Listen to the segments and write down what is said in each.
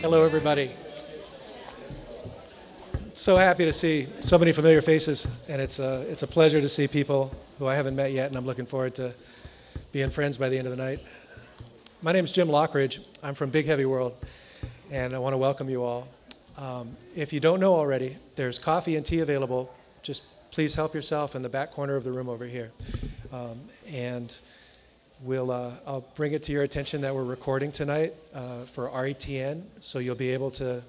Hello, everybody. So happy to see so many familiar faces, and it's a pleasure to see people who I haven't met yet, and I'm looking forward to being friends by the end of the night. My name is Jim Lockridge. I'm from Big Heavy World, and I want to welcome you all. If you don't know already, there's coffee and tea available. Just please help yourself in the back corner of the room over here. And I'll bring it to your attention that we're recording tonight for RETN, so you'll be able to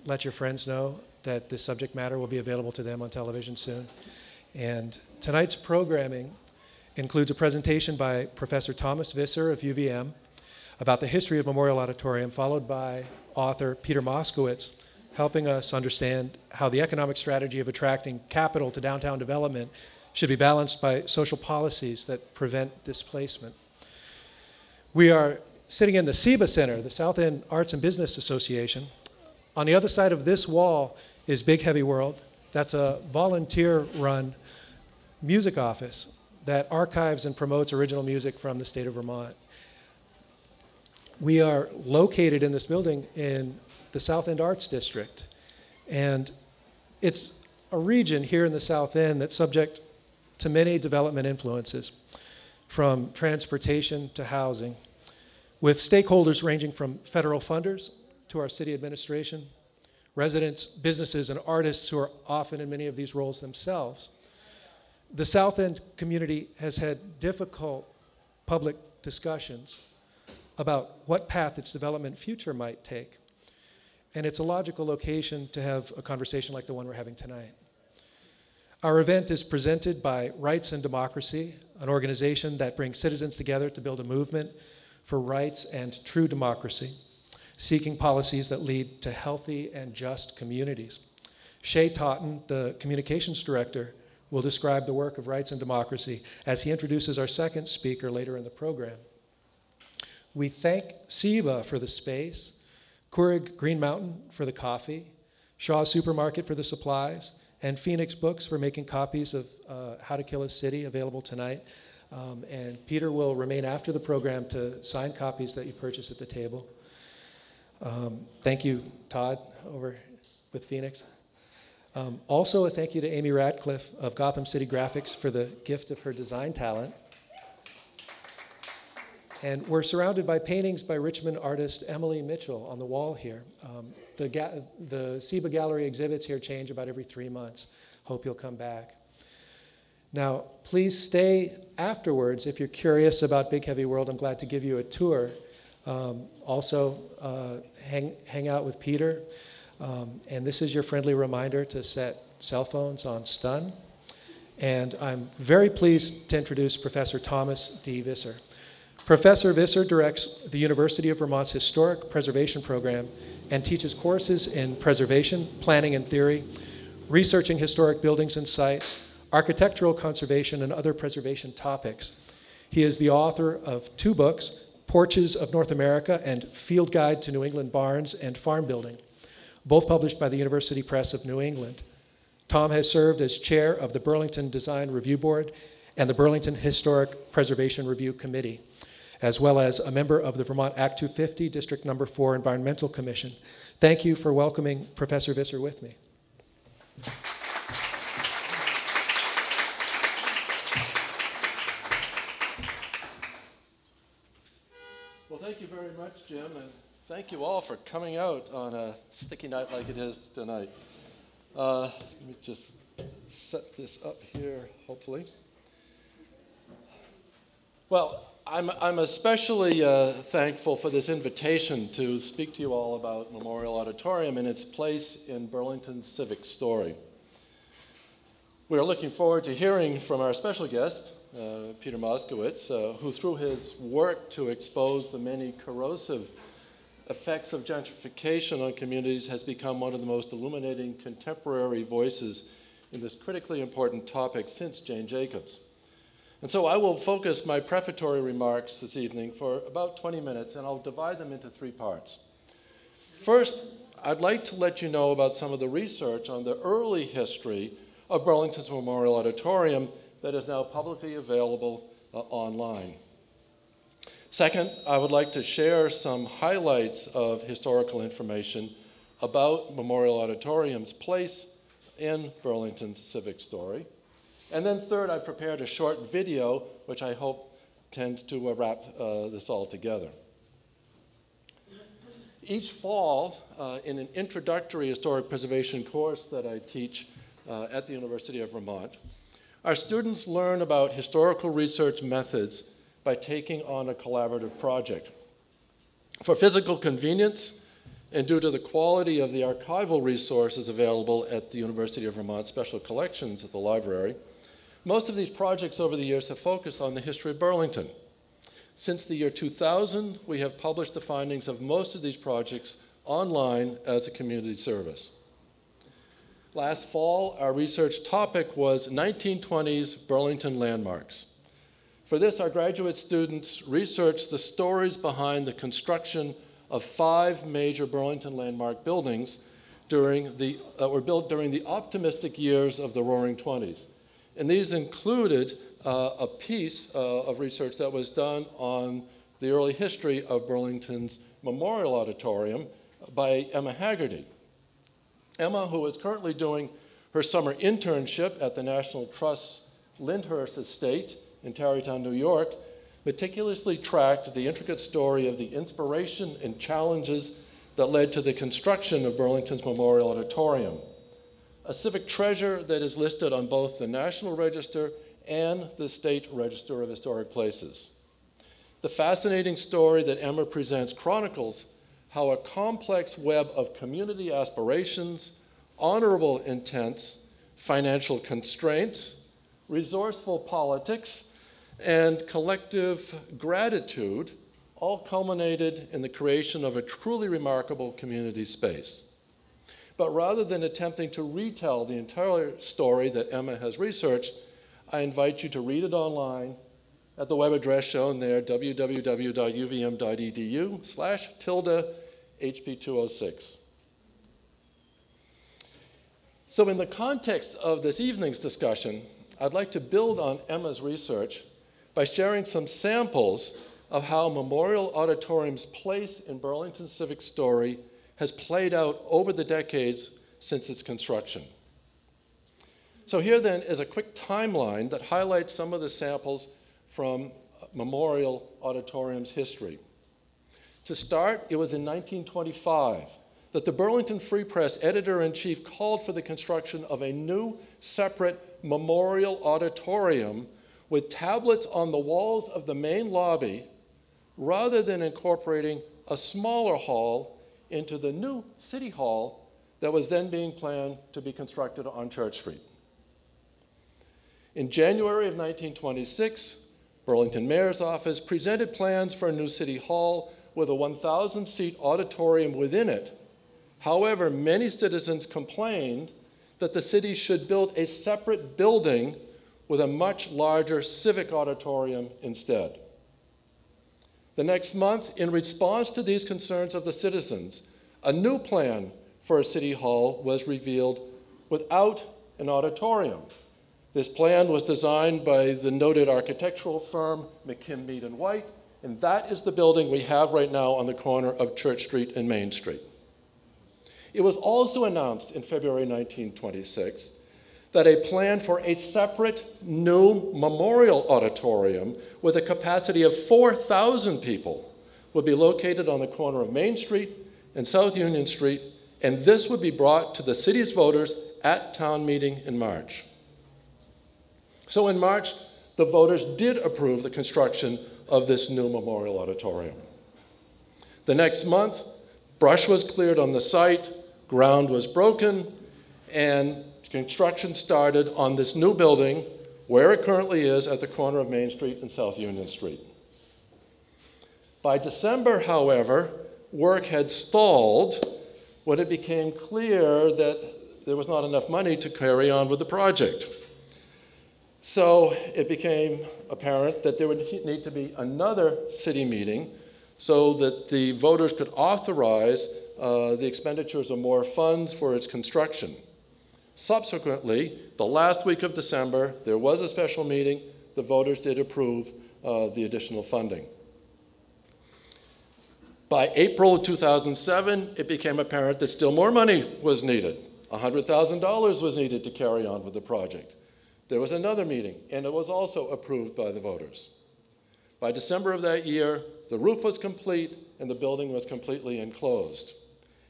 let your friends know that this subject matter will be available to them on television soon. And tonight's programming includes a presentation by Professor Thomas Visser of UVM about the history of Memorial Auditorium, followed by author Peter Moskowitz, helping us understand how the economic strategy of attracting capital to downtown development should be balanced by social policies that prevent displacement. We are sitting in the SEBA Center, the South End Arts and Business Association. On the other side of this wall is Big Heavy World. That's a volunteer-run music office that archives and promotes original music from the state of Vermont. We are located in this building in the South End Arts District, and it's a region here in the South End that's subject to many development influences, from transportation to housing, with stakeholders ranging from federal funders to our city administration, residents, businesses, and artists who are often in many of these roles themselves. The South End community has had difficult public discussions about what path its development future might take. And it's a logical location to have a conversation like the one we're having tonight. Our event is presented by Rights and Democracy, an organization that brings citizens together to build a movement for rights and true democracy, seeking policies that lead to healthy and just communities. Shay Totten, the communications director, will describe the work of Rights and Democracy as he introduces our second speaker later in the program. We thank SEBA for the space, Keurig Green Mountain for the coffee, Shaw Supermarket for the supplies, and Phoenix Books for making copies of How to Kill a City available tonight. And Peter will remain after the program to sign copies that you purchase at the table. Thank you, Todd, over with Phoenix. Also a thank you to Amy Radcliffe of Gotham City Graphics for the gift of her design talent. And we're surrounded by paintings by Richmond artist Emily Mitchell on the wall here. The SEBA Gallery exhibits here change about every 3 months. Hope you'll come back. Now, please stay afterwards if you're curious about Big Heavy World. I'm glad to give you a tour. Also, hang out with Peter. And this is your friendly reminder to set cell phones on stun. And I'm very pleased to introduce Professor Thomas D. Visser. Professor Visser directs the University of Vermont's Historic Preservation Program and teaches courses in preservation, planning and theory, researching historic buildings and sites, architectural conservation, and other preservation topics. He is the author of 2 books, Porches of North America and Field Guide to New England Barns and Farm Building, both published by the University Press of New England. Tom has served as chair of the Burlington Design Review Board and the Burlington Historic Preservation Review Committee, as well as a member of the Vermont Act 250 District No. 4 Environmental Commission. Thank you for welcoming Professor Visser with me. Well, thank you very much, Jim, and thank you all for coming out on a sticky night like it is tonight. Let me just set this up here, hopefully. Well, I'm especially thankful for this invitation to speak to you all about Memorial Auditorium and its place in Burlington's civic story. We are looking forward to hearing from our special guest, Peter Moskowitz, who through his work to expose the many corrosive effects of gentrification on communities has become one of the most illuminating contemporary voices in this critically important topic since Jane Jacobs. And so I will focus my prefatory remarks this evening for about 20 minutes, and I'll divide them into 3 parts. First, I'd like to let you know about some of the research on the early history of Burlington's Memorial Auditorium that is now publicly available online. Second, I would like to share some highlights of historical information about Memorial Auditorium's place in Burlington's civic story. And then third, I've prepared a short video, which I hope tends to wrap this all together. Each fall, in an introductory historic preservation course that I teach at the University of Vermont, our students learn about historical research methods by taking on a collaborative project. For physical convenience, and due to the quality of the archival resources available at the University of Vermont Special Collections at the library, most of these projects over the years have focused on the history of Burlington. Since the year 2000, we have published the findings of most of these projects online as a community service. Last fall, our research topic was 1920s Burlington Landmarks. For this, our graduate students researched the stories behind the construction of 5 major Burlington landmark buildings that were built during the optimistic years of the Roaring '20s. And these included a piece of research that was done on the early history of Burlington's Memorial Auditorium by Emma Haggerty. Emma, who is currently doing her summer internship at the National Trust's Lyndhurst Estate in Tarrytown, New York, meticulously tracked the intricate story of the inspiration and challenges that led to the construction of Burlington's Memorial Auditorium, a civic treasure that is listed on both the National Register and the State Register of Historic Places. The fascinating story that Emma presents chronicles how a complex web of community aspirations, honorable intents, financial constraints, resourceful politics, and collective gratitude all culminated in the creation of a truly remarkable community space. But rather than attempting to retell the entire story that Emma has researched, I invite you to read it online at the web address shown there, www.uvm.edu/HP206. So in the context of this evening's discussion, I'd like to build on Emma's research by sharing some samples of how Memorial Auditorium's place in Burlington's civic story has played out over the decades since its construction. So here then is a quick timeline that highlights some of the samples from Memorial Auditorium's history. To start, it was in 1925 that the Burlington Free Press editor-in-chief called for the construction of a new, separate Memorial Auditorium with tablets on the walls of the main lobby, rather than incorporating a smaller hall into the new City Hall that was then being planned to be constructed on Church Street. In January of 1926, Burlington Mayor's Office presented plans for a new City Hall with a 1,000-seat auditorium within it. However, many citizens complained that the city should build a separate building with a much larger civic auditorium instead. The next month, in response to these concerns of the citizens, a new plan for a city hall was revealed without an auditorium. This plan was designed by the noted architectural firm McKim, Mead & White, and that is the building we have right now on the corner of Church Street and Main Street. It was also announced in February 1926 that a plan for a separate new memorial auditorium with a capacity of 4,000 people would be located on the corner of Main Street and South Union Street, and this would be brought to the city's voters at town meeting in March. So in March, the voters did approve the construction of this new memorial auditorium. The next month, brush was cleared on the site, ground was broken, and construction started on this new building where it currently is at the corner of Main Street and South Union Street. By December, however, work had stalled when it became clear that there was not enough money to carry on with the project. So it became apparent that there would need to be another city meeting so that the voters could authorize the expenditures of more funds for its construction. Subsequently, the last week of December, there was a special meeting. The voters did approve the additional funding. By April of 2007, it became apparent that still more money was needed. $100,000 was needed to carry on with the project. There was another meeting, and it was also approved by the voters. By December of that year, the roof was complete and the building was completely enclosed.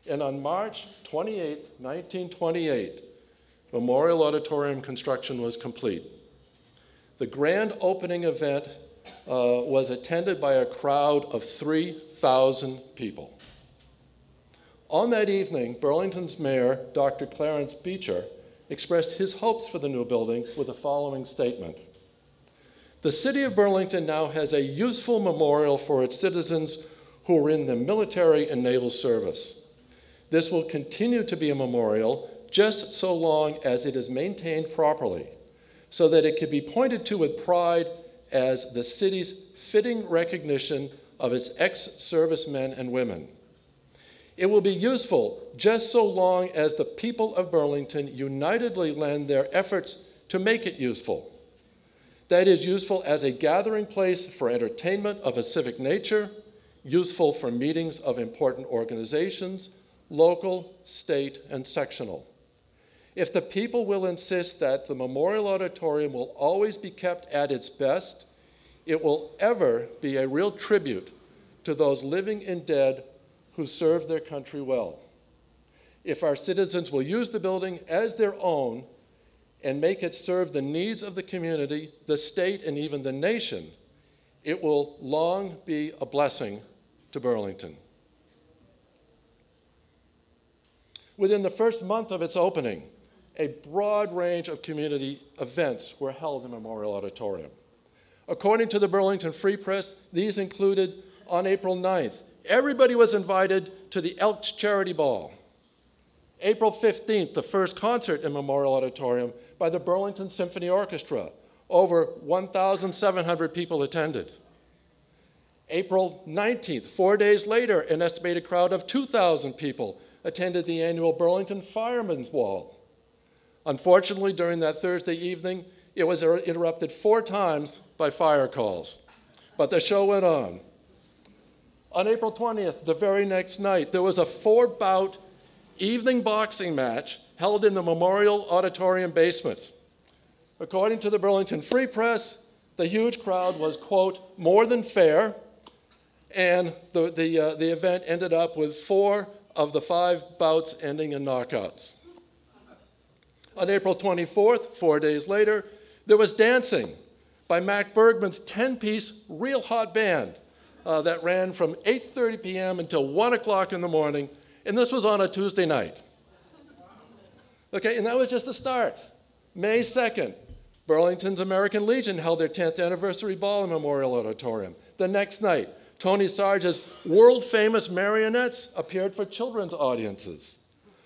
And on March 28, 1928, Memorial Auditorium construction was complete. The grand opening event was attended by a crowd of 3,000 people. On that evening, Burlington's mayor, Dr. Clarence Beecher, expressed his hopes for the new building with the following statement. The city of Burlington now has a useful memorial for its citizens who were in the military and naval service. This will continue to be a memorial just so long as it is maintained properly, so that it can be pointed to with pride as the city's fitting recognition of its ex-servicemen and women. It will be useful just so long as the people of Burlington unitedly lend their efforts to make it useful. That is, useful as a gathering place for entertainment of a civic nature, useful for meetings of important organizations, local, state, and sectional. If the people will insist that the Memorial Auditorium will always be kept at its best, it will ever be a real tribute to those living and dead who served their country well. If our citizens will use the building as their own and make it serve the needs of the community, the state, and even the nation, it will long be a blessing to Burlington. Within the first month of its opening, a broad range of community events were held in Memorial Auditorium. According to the Burlington Free Press, these included, on April 9th, everybody was invited to the Elks Charity Ball. April 15th, the first concert in Memorial Auditorium by the Burlington Symphony Orchestra. Over 1,700 people attended. April 19th, 4 days later, an estimated crowd of 2,000 people attended the annual Burlington Firemen's Ball. Unfortunately, during that Thursday evening, it was interrupted 4 times by fire calls, but the show went on. On April 20th, the very next night, there was a 4-bout evening boxing match held in the Memorial Auditorium basement. According to the Burlington Free Press, the huge crowd was, quote, more than fair, and the event ended up with 4 of the 5 bouts ending in knockouts. On April 24th, 4 days later, there was dancing by Mac Bergman's 10-piece Real Hot Band that ran from 8:30 p.m. until 1 o'clock in the morning, and this was on a Tuesday night. Okay, and that was just the start. May 2nd, Burlington's American Legion held their 10th anniversary ball in Memorial Auditorium. The next night, Tony Sarge's world-famous marionettes appeared for children's audiences.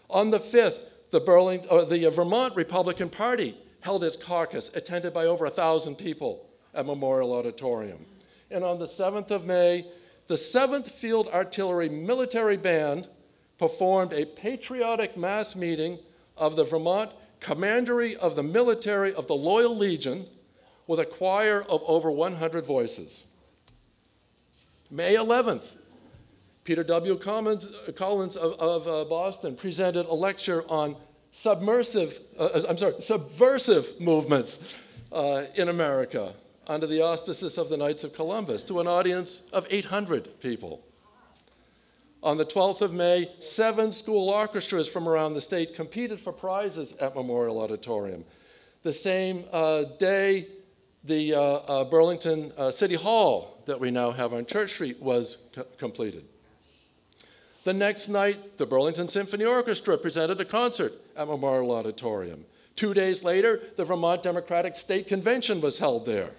On the 5th, the Vermont Republican Party held its caucus, attended by over 1,000 people at Memorial Auditorium. And on the 7th of May, the 7th Field Artillery Military Band performed a patriotic mass meeting of the Vermont Commandery of the Military of the Loyal Legion with a choir of over 100 voices. May 11th, Peter W. Collins of Boston presented a lecture on subversive movements in America under the auspices of the Knights of Columbus to an audience of 800 people. On the 12th of May, 7 school orchestras from around the state competed for prizes at Memorial Auditorium. The same day, the Burlington City Hall that we now have on Church Street was completed. The next night, the Burlington Symphony Orchestra presented a concert at Memorial Auditorium. 2 days later, the Vermont Democratic State Convention was held there.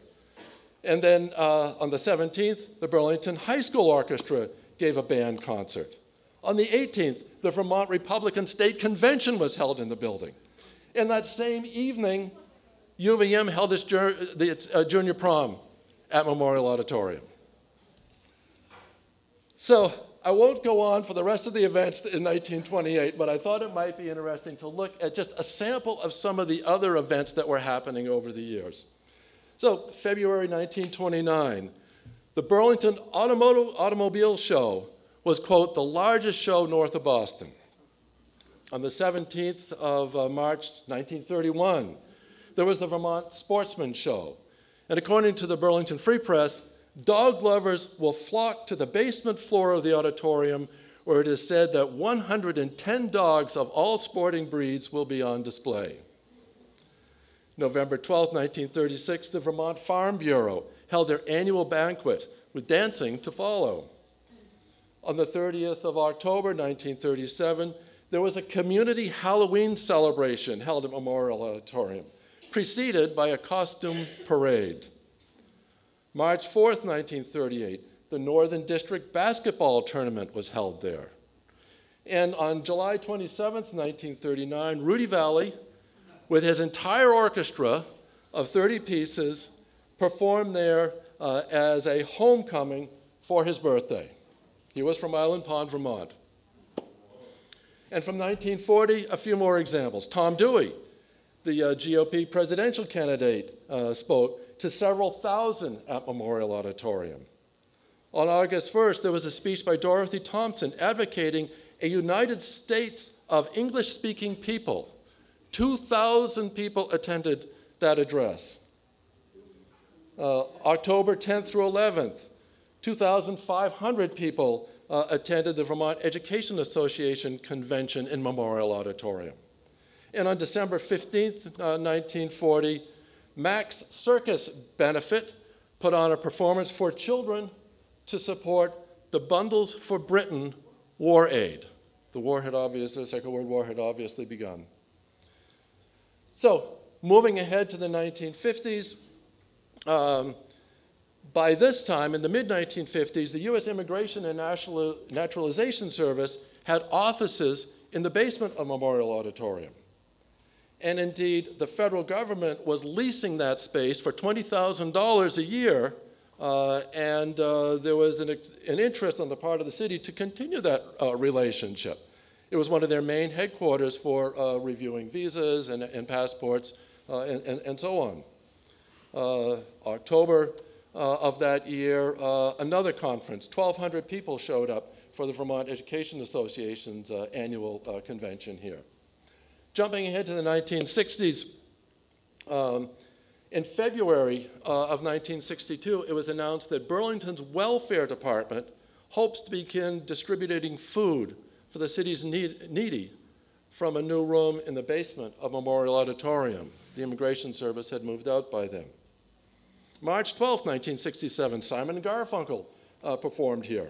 And then on the 17th, the Burlington High School Orchestra gave a band concert. On the 18th, the Vermont Republican State Convention was held in the building. And that same evening, UVM held its junior prom at Memorial Auditorium. So I won't go on for the rest of the events in 1928, but I thought it might be interesting to look at just a sample of some of the other events that were happening over the years. So February 1929, the Burlington Automobile Show was, quote, the largest show north of Boston. On the 17th of March, 1931, there was the Vermont Sportsman show. And according to the Burlington Free Press, dog lovers will flock to the basement floor of the auditorium, where it is said that 110 dogs of all sporting breeds will be on display. November 12, 1936, the Vermont Farm Bureau held their annual banquet with dancing to follow. On the 30th of October, 1937, there was a community Halloween celebration held at Memorial Auditorium, preceded by a costume parade. March 4th, 1938, the Northern District basketball tournament was held there. And on July 27th, 1939, Rudy Valley, with his entire orchestra of 30 pieces, performed there as a homecoming for his birthday. He was from Island Pond, Vermont. And from 1940, a few more examples. Tom Dewey, the GOP presidential candidate, spoke to several thousand at Memorial Auditorium. On August 1st, there was a speech by Dorothy Thompson advocating a United States of English-speaking people. 2,000 people attended that address. October 10th through 11th, 2,500 people attended the Vermont Education Association convention in Memorial Auditorium. And on December 15th, 1940, Max Circus Benefit put on a performance for children to support the Bundles for Britain War Aid. The Second World War had obviously begun. So, moving ahead to the 1950s, by this time, in the mid-1950s, the U.S. Immigration and Naturalization Service had offices in the basement of Memorial Auditorium. And indeed, the federal government was leasing that space for $20,000 a year, and there was an interest on the part of the city to continue that relationship. It was one of their main headquarters for reviewing visas and passports and so on. October of that year, another conference, 1,200 people showed up for the Vermont Education Association's annual convention here. Jumping ahead to the 1960s, in February of 1962, it was announced that Burlington's welfare department hopes to begin distributing food for the city's needy from a new room in the basement of Memorial Auditorium. The Immigration Service had moved out by then. March 12, 1967, Simon & Garfunkel performed here.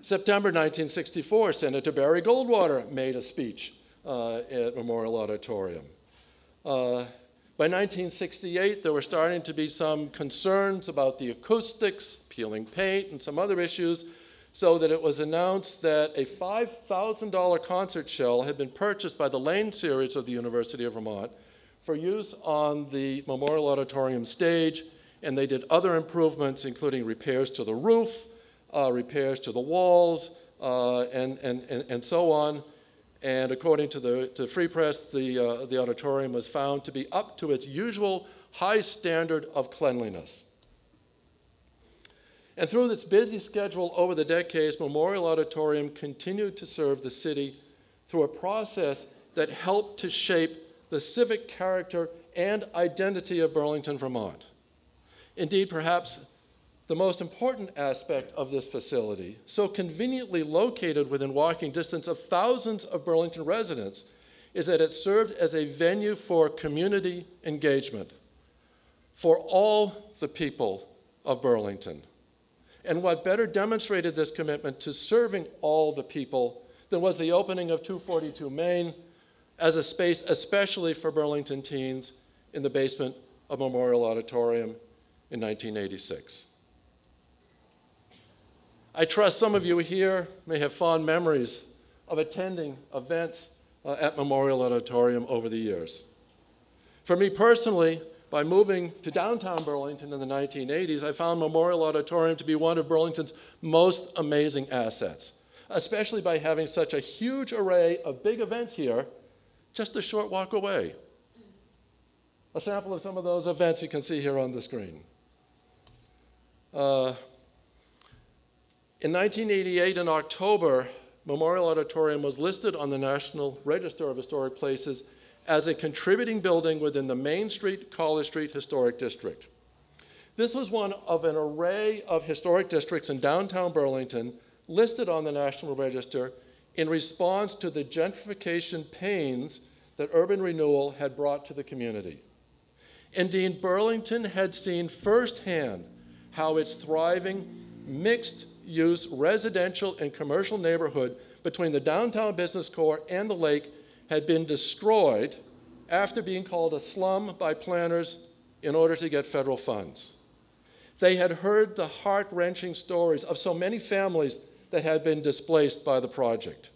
September 1964, Senator Barry Goldwater made a speech at Memorial Auditorium. By 1968, there were starting to be some concerns about the acoustics, peeling paint, and some other issues, so that it was announced that a $5,000 concert shell had been purchased by the Lane series of the University of Vermont for use on the Memorial Auditorium stage, and they did other improvements, including repairs to the roof, repairs to the walls, and so on. And according to the Free Press, the auditorium was found to be up to its usual high standard of cleanliness. And through its busy schedule over the decades, Memorial Auditorium continued to serve the city through a process that helped to shape the civic character and identity of Burlington, Vermont. Indeed, perhaps the most important aspect of this facility, so conveniently located within walking distance of thousands of Burlington residents, is that it served as a venue for community engagement for all the people of Burlington. And what better demonstrated this commitment to serving all the people than was the opening of 242 Main as a space especially for Burlington teens in the basement of Memorial Auditorium in 1986. I trust some of you here may have fond memories of attending events at Memorial Auditorium over the years. For me personally, by moving to downtown Burlington in the 1980s, I found Memorial Auditorium to be one of Burlington's most amazing assets, especially by having such a huge array of big events here just a short walk away. A sample of some of those events you can see here on the screen. In In 1988, in October, Memorial Auditorium was listed on the National Register of Historic Places as a contributing building within the Main Street, College Street Historic District. This was one of an array of historic districts in downtown Burlington listed on the National Register in response to the gentrification pains that urban renewal had brought to the community. Indeed, Burlington had seen firsthand how its thriving mixed-use residential and commercial neighborhood between the downtown business core and the lake had been destroyed after being called a slum by planners in order to get federal funds. They had heard the heart-wrenching stories of so many families that had been displaced by the project.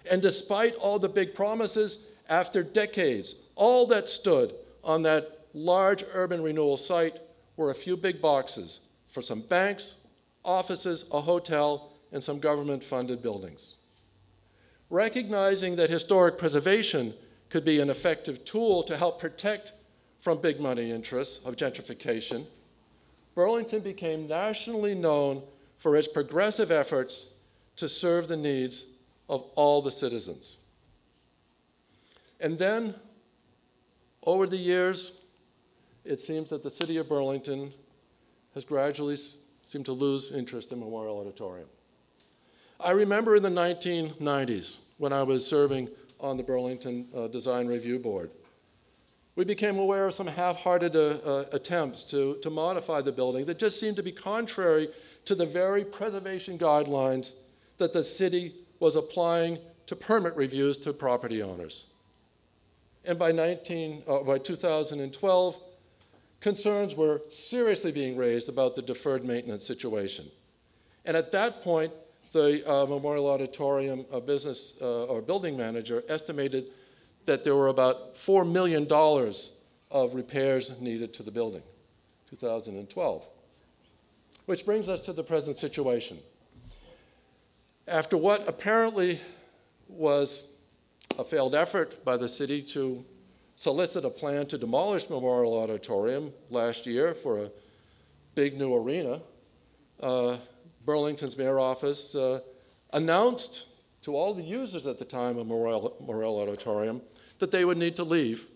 And despite all the big promises, after decades, all that stood on that large urban renewal site were a few big boxes for some banks, offices, a hotel, and some government-funded buildings. Recognizing that historic preservation could be an effective tool to help protect from big money interests of gentrification, Burlington became nationally known for its progressive efforts to serve the needs of all the citizens. And then, over the years, it seems that the city of Burlington has gradually seemed to lose interest in Memorial Auditorium. I remember in the 1990s, when I was serving on the Burlington Design Review Board, we became aware of some half-hearted attempts to modify the building that just seemed to be contrary to the very preservation guidelines that the city was applying to permit reviews to property owners. And by 2012, concerns were seriously being raised about the deferred maintenance situation. And at that point, the Memorial Auditorium business or building manager estimated that there were about $4 million of repairs needed to the building, 2012. Which brings us to the present situation. After what apparently was a failed effort by the city to solicit a plan to demolish Memorial Auditorium last year for a big new arena, Burlington's mayor office announced to all the users at the time of Memorial Auditorium that they would need to leave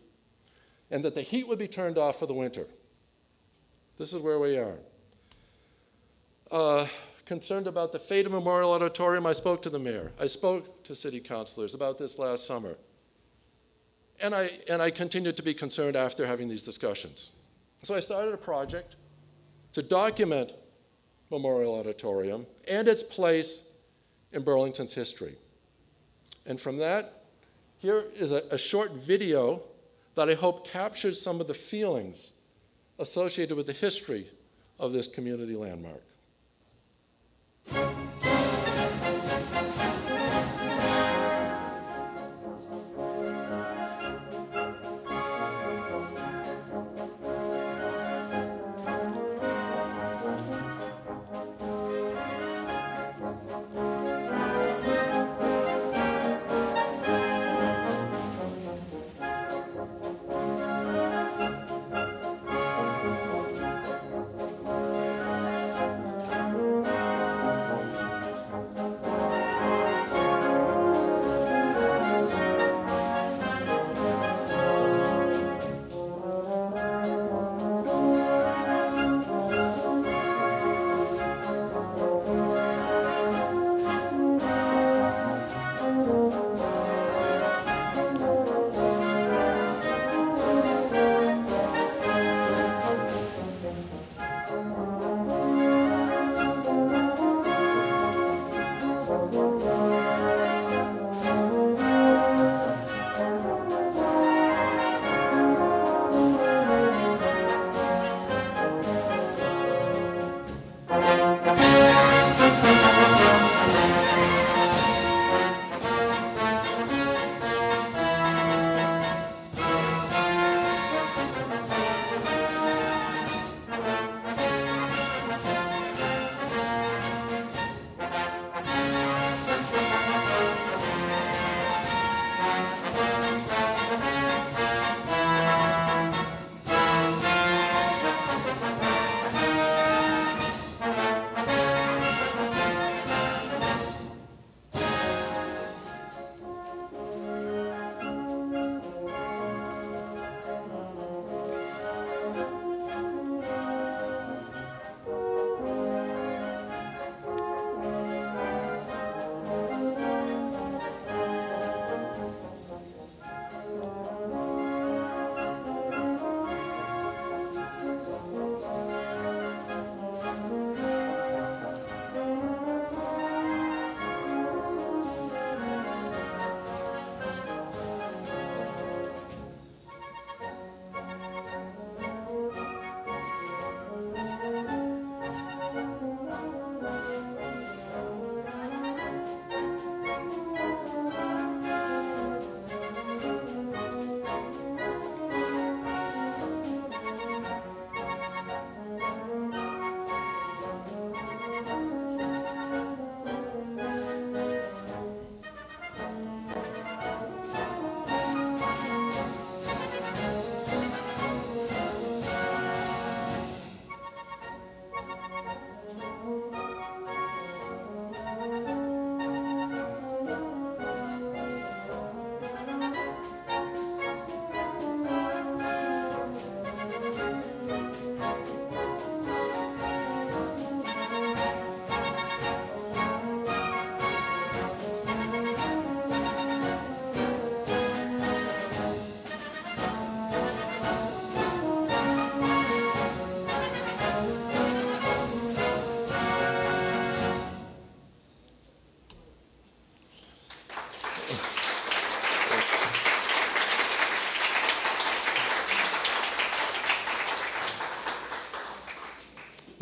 and that the heat would be turned off for the winter. This is where we are. Concerned about the fate of Memorial Auditorium, I spoke to the mayor. I spoke to city councilors about this last summer. And I continued to be concerned after having these discussions. So I started a project to document Memorial Auditorium and its place in Burlington's history. And from that, here is a short video that I hope captures some of the feelings associated with the history of this community landmark.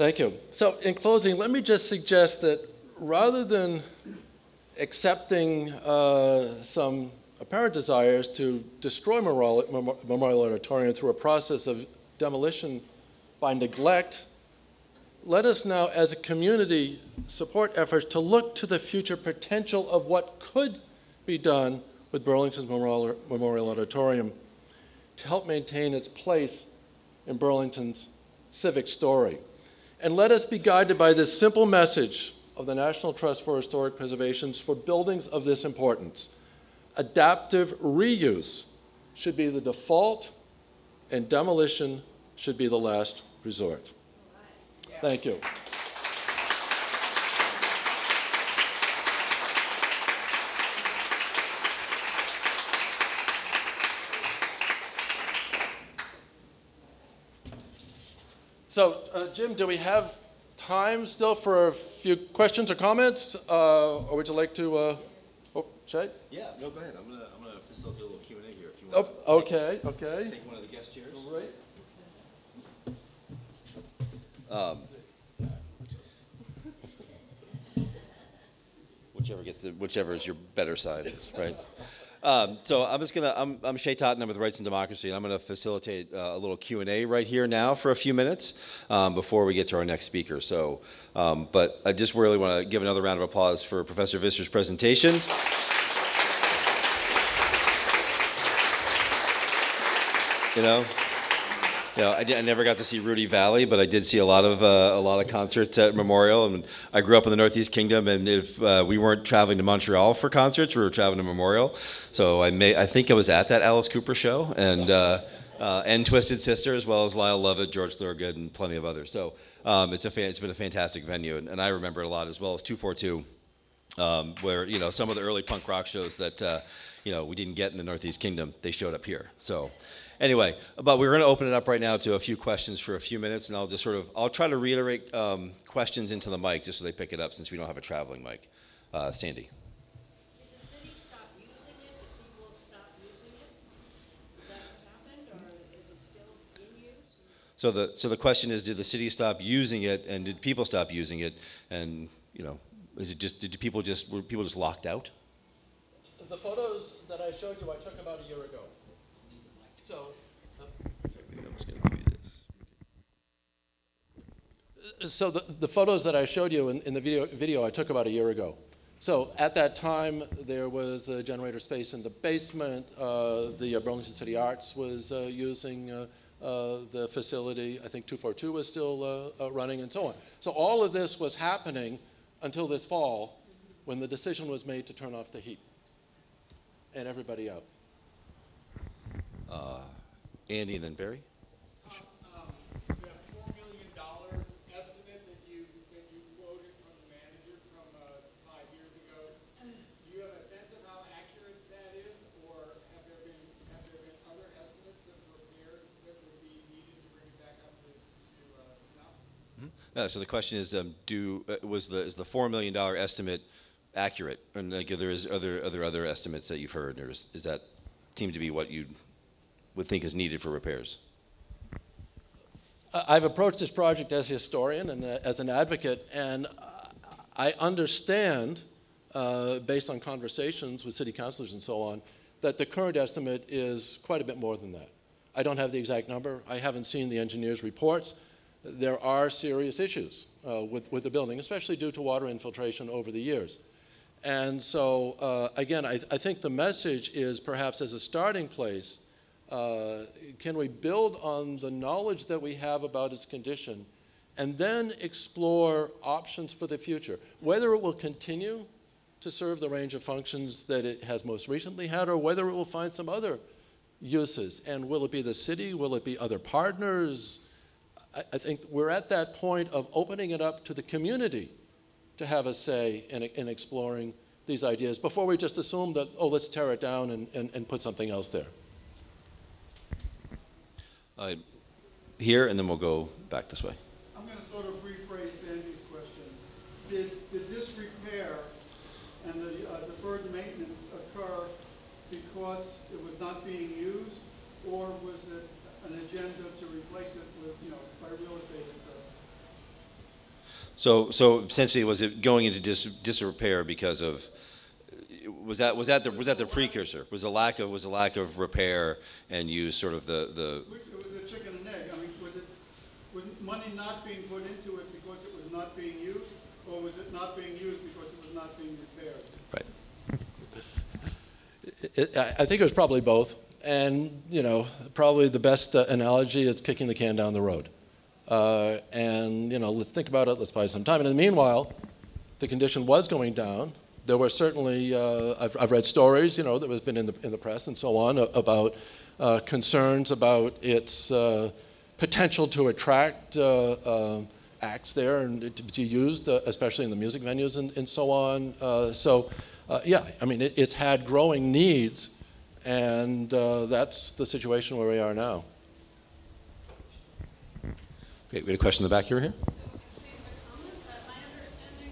Thank you. So in closing, let me just suggest that rather than accepting some apparent desires to destroy Memorial Auditorium through a process of demolition by neglect, let us now, as a community, support efforts to look to the future potential of what could be done with Burlington's Memorial Auditorium to help maintain its place in Burlington's civic story. And let us be guided by this simple message of the National Trust for Historic Preservation for buildings of this importance. Adaptive reuse should be the default, and demolition should be the last resort. Thank you. So, Jim, do we have time still for a few questions or comments? Or would you like to, oh, Shay? Yeah, no, go ahead. I'm gonna facilitate a little Q&A here if you want. Oh, okay, okay. Take one of the guest chairs. All right. Whichever is your better side, right? So I'm Shay Totten, I'm with Rights and Democracy, and I'm gonna facilitate a little Q&A right here now for a few minutes before we get to our next speaker. So, but I just really wanna give another round of applause for Professor Visser's presentation. I never got to see Rudy Valley, but I did see a lot of concerts at Memorial. And I grew up in the Northeast Kingdom, and if we weren't traveling to Montreal for concerts, we were traveling to Memorial. So I think I was at that Alice Cooper show, and Twisted Sister, as well as Lyle Lovett, George Thorogood, and plenty of others. So it's been a fantastic venue, and I remember it a lot, as well as 242, where some of the early punk rock shows that we didn't get in the Northeast Kingdom, they showed up here. So. Anyway, but we're going to open it up right now to a few questions for a few minutes, and I'll try to reiterate questions into the mic just so they pick it up, since we don't have a traveling mic. Sandy. Did the city stop using it? Did people stop using it? Is that what happened, or is it still in use? So the question is, did the city stop using it, and did people stop using it, and were people just locked out? The photos that I showed you, I took about a year ago. So the photos that I showed you in the video I took about a year ago. So at that time, there was a generator space in the basement. The Burlington City Arts was using the facility. I think 242 was still running, and so on. So all of this was happening until this fall, when the decision was made to turn off the heat and everybody out. Andy and then Barry. The $4 million estimate that you quoted from the manager from 5 years ago. Do you have a sense of how accurate that is, or have there been other estimates of repairs that would be needed to bring it back up to snuff? So the question is, is the $4 million estimate accurate, and are there other estimates that you've heard, or is that seem to be what you would think is needed for repairs? I've approached this project as a historian and as an advocate, and I understand, based on conversations with city councilors and so on, that the current estimate is quite a bit more than that. I don't have the exact number. I haven't seen the engineer's reports. There are serious issues with the building, especially due to water infiltration over the years. And so, again, I think the message is, perhaps as a starting place, can we build on the knowledge that we have about its condition and then explore options for the future, whether it will continue to serve the range of functions that it has most recently had, or whether it will find some other uses. And will it be the city? Will it be other partners? I think we're at that point of opening it up to the community to have a say in exploring these ideas before we just assume that, oh, let's tear it down and put something else there. Here, and then we'll go back this way. I'm going to sort of rephrase Sandy's question. Did this repair and the deferred maintenance occur because it was not being used, or was it an agenda to replace it with, by real estate interests? So essentially, was it going into disrepair because of, was that the precursor? Was the lack of repair and use sort of the It was a chicken and egg. I mean, was money not being put into it because it was not being used, or was it not being used because it was not being repaired? right? I think it was probably both. And, you know, probably the best analogy is kicking the can down the road. And, you know, let's think about it, let's buy some time. And in the meanwhile, the condition was going down. There were certainly, I've read stories, you know, that has been in the press and so on about concerns about its potential to attract acts there and to be used, especially in the music venues and so on. Yeah, I mean, it's had growing needs, and that's the situation where we are now. Great, we had a question in the back here. My understanding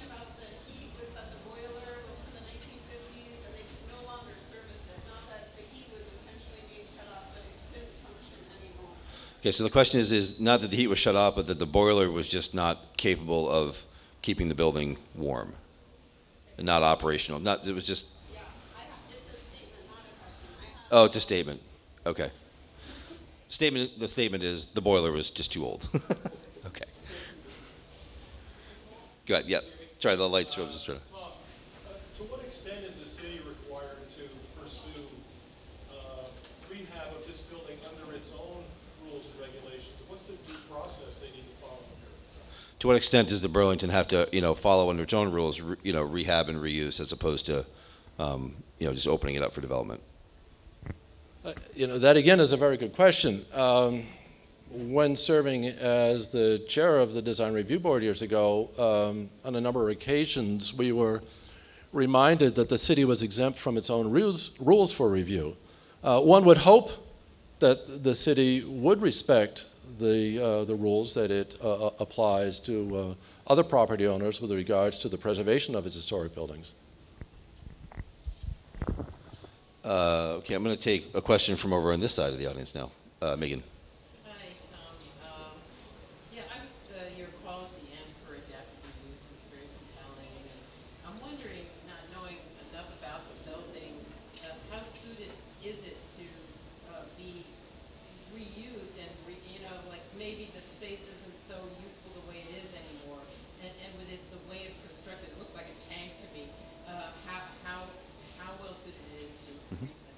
about the heat was that the boiler was from the 1950s and they could no longer service it. Not that the heat was intentionally being shut off, but it couldn't function anymore. Okay, so the question is not that the heat was shut off, but that the boiler was just not capable of keeping the building warm and not operational. It was just. Yeah, it's a statement, not a question. Oh, it's a statement. Okay. The statement is the boiler was just too old. Okay. Go ahead. Yep. Sorry, the lights were just trying to. Tom, to what extent is the city required to pursue rehab of this building under its own rules and regulations? What's the due process they need to follow here? To what extent does the Burlington have to, follow under its own rules, rehab and reuse, as opposed to, just opening it up for development? That again is a very good question. When serving as the chair of the Design Review Board years ago, on a number of occasions we were reminded that the city was exempt from its own rules for review. One would hope that the city would respect the rules that it applies to other property owners with regards to the preservation of its historic buildings. Okay, I'm going to take a question from over on this side of the audience now. Megan. Hi, Tom. Yeah, your call at the end for adaptive reuse is very compelling. And I'm wondering, not knowing enough about the building, how suited is it to be reused and, like maybe the space isn't so useful the way it is anymore. And with it, the way it's constructed, it looks like a tank to me. How well suited it is to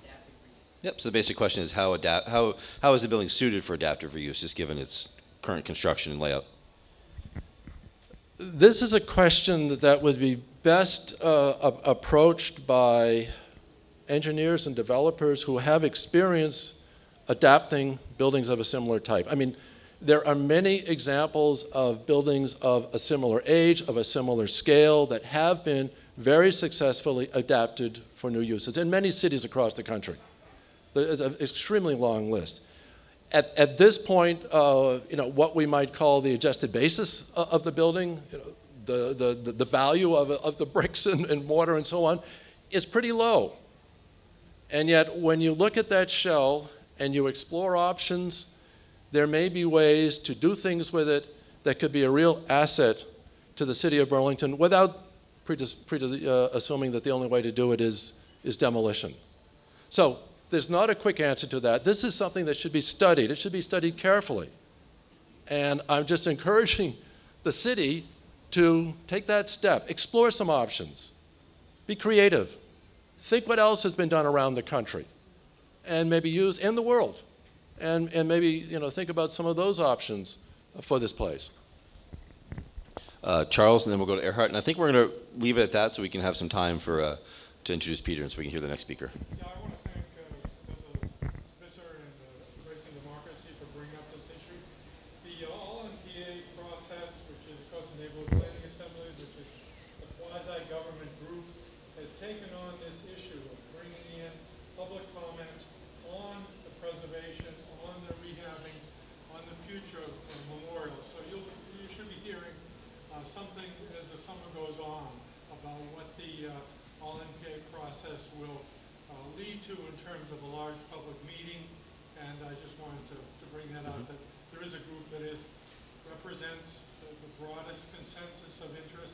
adaptive reuse? Yep. So the basic question is how is the building suited for adaptive reuse, just given its current construction and layout? This is a question that would be best approached by engineers and developers who have experience adapting buildings of a similar type. I mean, there are many examples of buildings of a similar age, of a similar scale, that have been very successfully adapted for new uses in many cities across the country. It's an extremely long list. At this point, what we might call the adjusted basis of the building, the value of the bricks and mortar and so on, is pretty low. And yet, when you look at that shell and you explore options, there may be ways to do things with it that could be a real asset to the city of Burlington without assuming that the only way to do it is demolition. So there's not a quick answer to that. This is something that should be studied. It should be studied carefully. And I'm just encouraging the city to take that step, explore some options, be creative, think what else has been done around the country, and maybe use in the world, and maybe think about some of those options for this place. Charles, and then we'll go to Earhart. And I think we're going to leave it at that so we can have some time to introduce Peter and so we can hear the next speaker. Yeah, I want to thank Professor Visser and Embracing Democracy for bringing up this issue. The all-NPA process, which is Coastal Neighborhood Planning Assemblies, which is a quasi-government group, has taken on this issue of bringing in public comment on the preservation, on the rehabbing, on the future of memorials. So you should be hearing something as the summer goes on about what the all-NPA process will lead to in terms of a large public meeting, and I just wanted to bring that out, that there is a group that represents the broadest consensus of interest,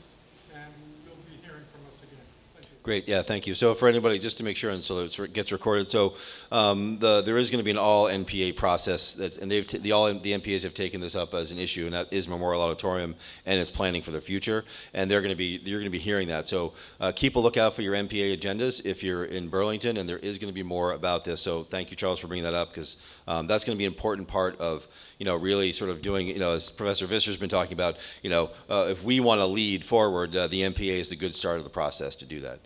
and you'll be hearing from us again. Thank you. Great, yeah, thank you. So for anybody, just to make sure, and so that it gets recorded, so there is going to be an all NPA process, and the NPAs have taken this up as an issue, and that is Memorial Auditorium and its planning for the future, and you're going to be hearing that. So keep a lookout for your NPA agendas if you're in Burlington, and there is going to be more about this. So thank you, Charles, for bringing that up, because that's going to be an important part of really sort of doing, as Professor Visser's been talking about, if we want to lead forward, the NPA is the good start of the process to do that.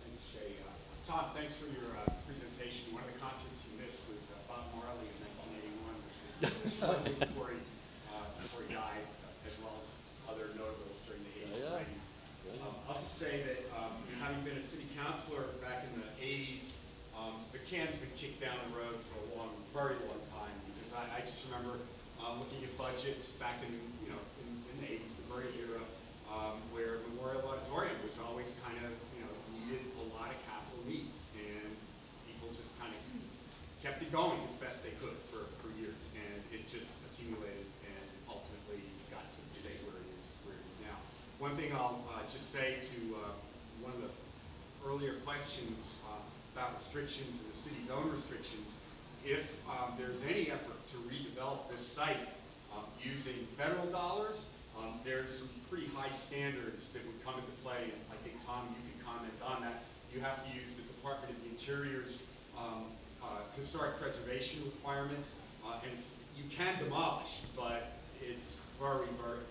Thanks, Jay. Tom, thanks for your presentation. One of the concerts you missed was Bob Marley in 1981, which was shortly before he died, as well as other notables during the 80s and 90s. I'll just say that having been a city councilor back in the 80s, the can's been kicked down the road for a very long time, because I just remember looking at budgets back in the 80s, the Murray era, where Memorial Auditorium was always kind of needed a lot of capital needs, and people just kind of kept it going as best they could for years, and it just accumulated and ultimately got to the state where it is now. One thing I'll just say to one of the earlier questions about restrictions and the city's own restrictions, if there's any effort to redevelop this site using federal dollars, there's some pretty high standards that would come into play, and I think, Tom, you can comment on that. You have to use the Department of the Interior's historic preservation requirements, and you can demolish, but it's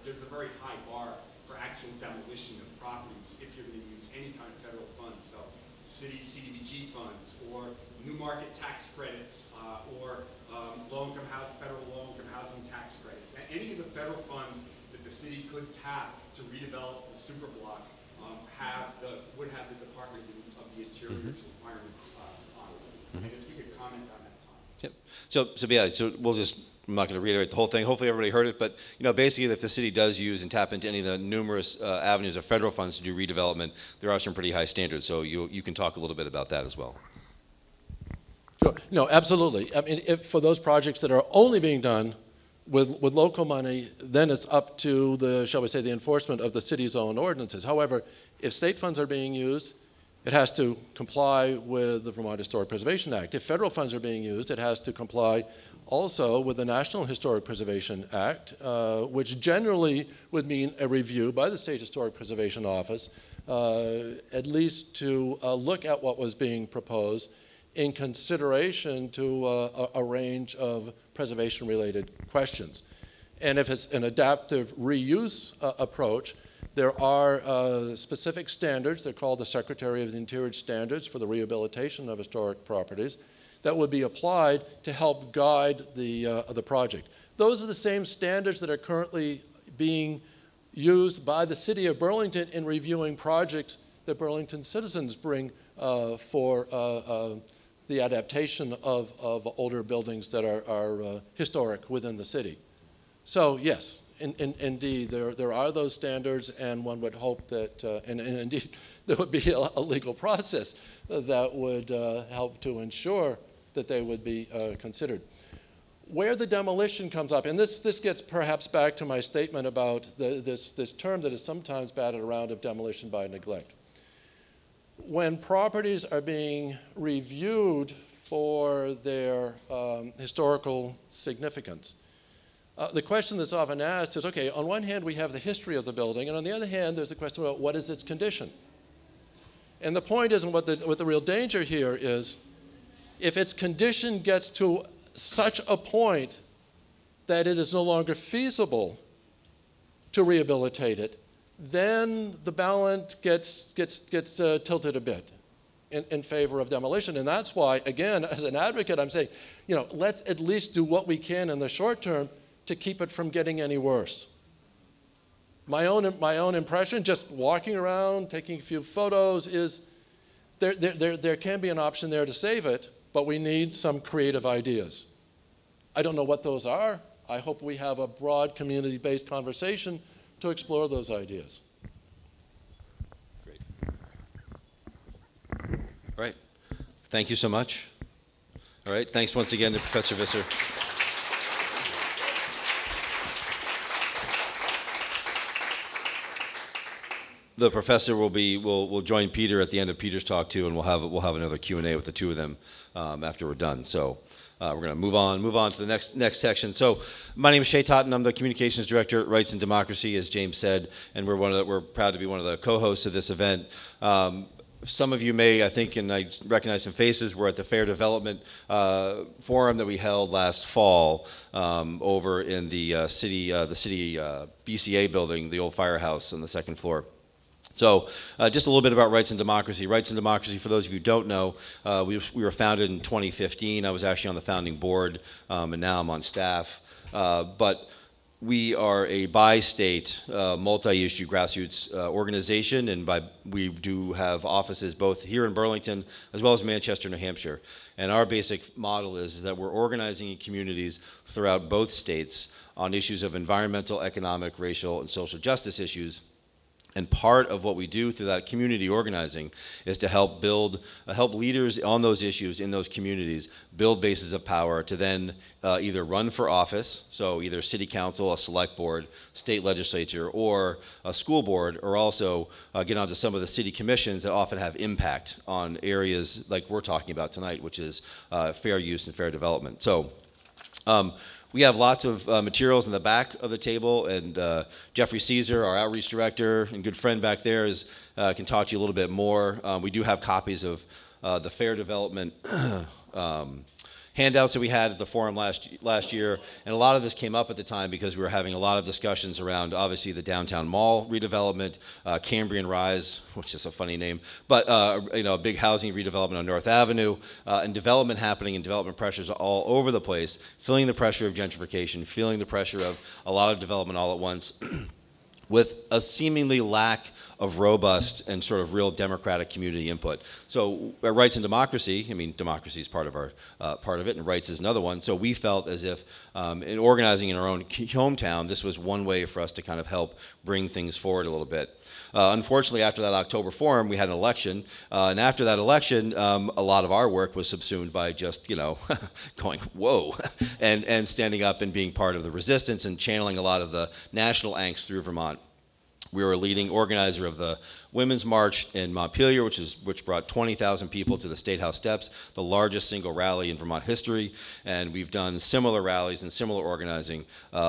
there's a very high bar for actual demolition of properties if you're going to use any kind of federal funds, so city CDBG funds, or new market tax credits, or federal low-income housing tax credits. Any of the federal funds that the city could tap to redevelop the superblock would have the Department of the Interior's requirements on it. And if you could comment on that, Tom. Yep. So I'm not going to reiterate the whole thing. Hopefully everybody heard it, but basically, if the city does use and tap into any of the numerous avenues of federal funds to do redevelopment, there are some pretty high standards. So you can talk a little bit about that as well. Sure. No, absolutely. I mean, for those projects that are only being done with local money, then it's up to the enforcement of the city's own ordinances. However, if state funds are being used, it has to comply with the Vermont Historic Preservation Act. If federal funds are being used, it has to comply also with the National Historic Preservation Act, which generally would mean a review by the State Historic Preservation Office, at least to look at what was being proposed in consideration to a range of preservation-related questions. And if it's an adaptive reuse approach, there are specific standards. They're called the Secretary of the Interior Standards for the rehabilitation of historic properties that would be applied to help guide the project. Those are the same standards that are currently being used by the city of Burlington in reviewing projects that Burlington citizens bring for the adaptation of older buildings that are historic within the city. So yes, indeed, there are those standards, and one would hope that, and indeed, there would be a legal process that would help to ensure that they would be considered. Where the demolition comes up, and this gets perhaps back to my statement about this term that is sometimes batted around of demolition by neglect. When properties are being reviewed for their historical significance, the question that's often asked is, okay, on one hand we have the history of the building, and on the other hand there's the question about what is its condition. And the point is, and what the real danger here is, if its condition gets to such a point that it is no longer feasible to rehabilitate it, then the balance gets tilted a bit in favor of demolition. And that's why, again, as an advocate, I'm saying, let's at least do what we can in the short term to keep it from getting any worse. My own impression, just walking around, taking a few photos, is there can be an option there to save it, but we need some creative ideas. I don't know what those are. I hope we have a broad community-based conversation to explore those ideas. Great. All right. Thank you so much. All right. Thanks once again to Professor Visser. the professor will join Peter at the end of Peter's talk too, and we'll have another Q&A with the two of them after we're done. So we're going to move on to the next section. So my name is Shay Totten. I'm the communications director at Rights and Democracy, as James said, and we're proud to be one of the co-hosts of this event. Some of you may, I think, and I recognize some faces, were at the Fair Development Forum that we held last fall over in the city BCA building, the old firehouse on the second floor. So just a little bit about Rights and Democracy. Rights and Democracy, for those of you who don't know, we were founded in 2015. I was actually on the founding board, and now I'm on staff. But we are a bi-state, multi-issue grassroots organization, and we do have offices both here in Burlington as well as Manchester, New Hampshire. And our basic model is that we're organizing in communities throughout both states on issues of environmental, economic, racial, and social justice issues. And part of what we do through that community organizing is to help leaders on those issues in those communities build bases of power to then either run for office, so either city council, a select board, state legislature, or a school board, or also get onto some of the city commissions that often have impact on areas like we're talking about tonight, which is fair use and fair development. So. We have lots of materials in the back of the table, and Jeffrey Caesar, our outreach director and good friend back there, can talk to you a little bit more. We do have copies of the fair development handouts that we had at the forum last year, and a lot of this came up at the time because we were having a lot of discussions around, obviously, the downtown mall redevelopment, Cambrian Rise, which is a funny name, but a big housing redevelopment on North Avenue, and development happening and development pressures all over the place, feeling the pressure of gentrification, feeling the pressure of a lot of development all at once, with a seemingly lack of robust and sort of real democratic community input. So Rights and Democracy, I mean, democracy is part of it, and rights is another one. So we felt as if in organizing in our own hometown, this was one way for us to kind of help bring things forward a little bit. Unfortunately, after that October forum, we had an election, and after that election, a lot of our work was subsumed by just, going, whoa, and standing up and being part of the resistance and channeling a lot of the national angst through Vermont. We were a leading organizer of the Women's March in Montpelier, which brought 20,000 people to the State House steps, the largest single rally in Vermont history, and we've done similar rallies and similar organizing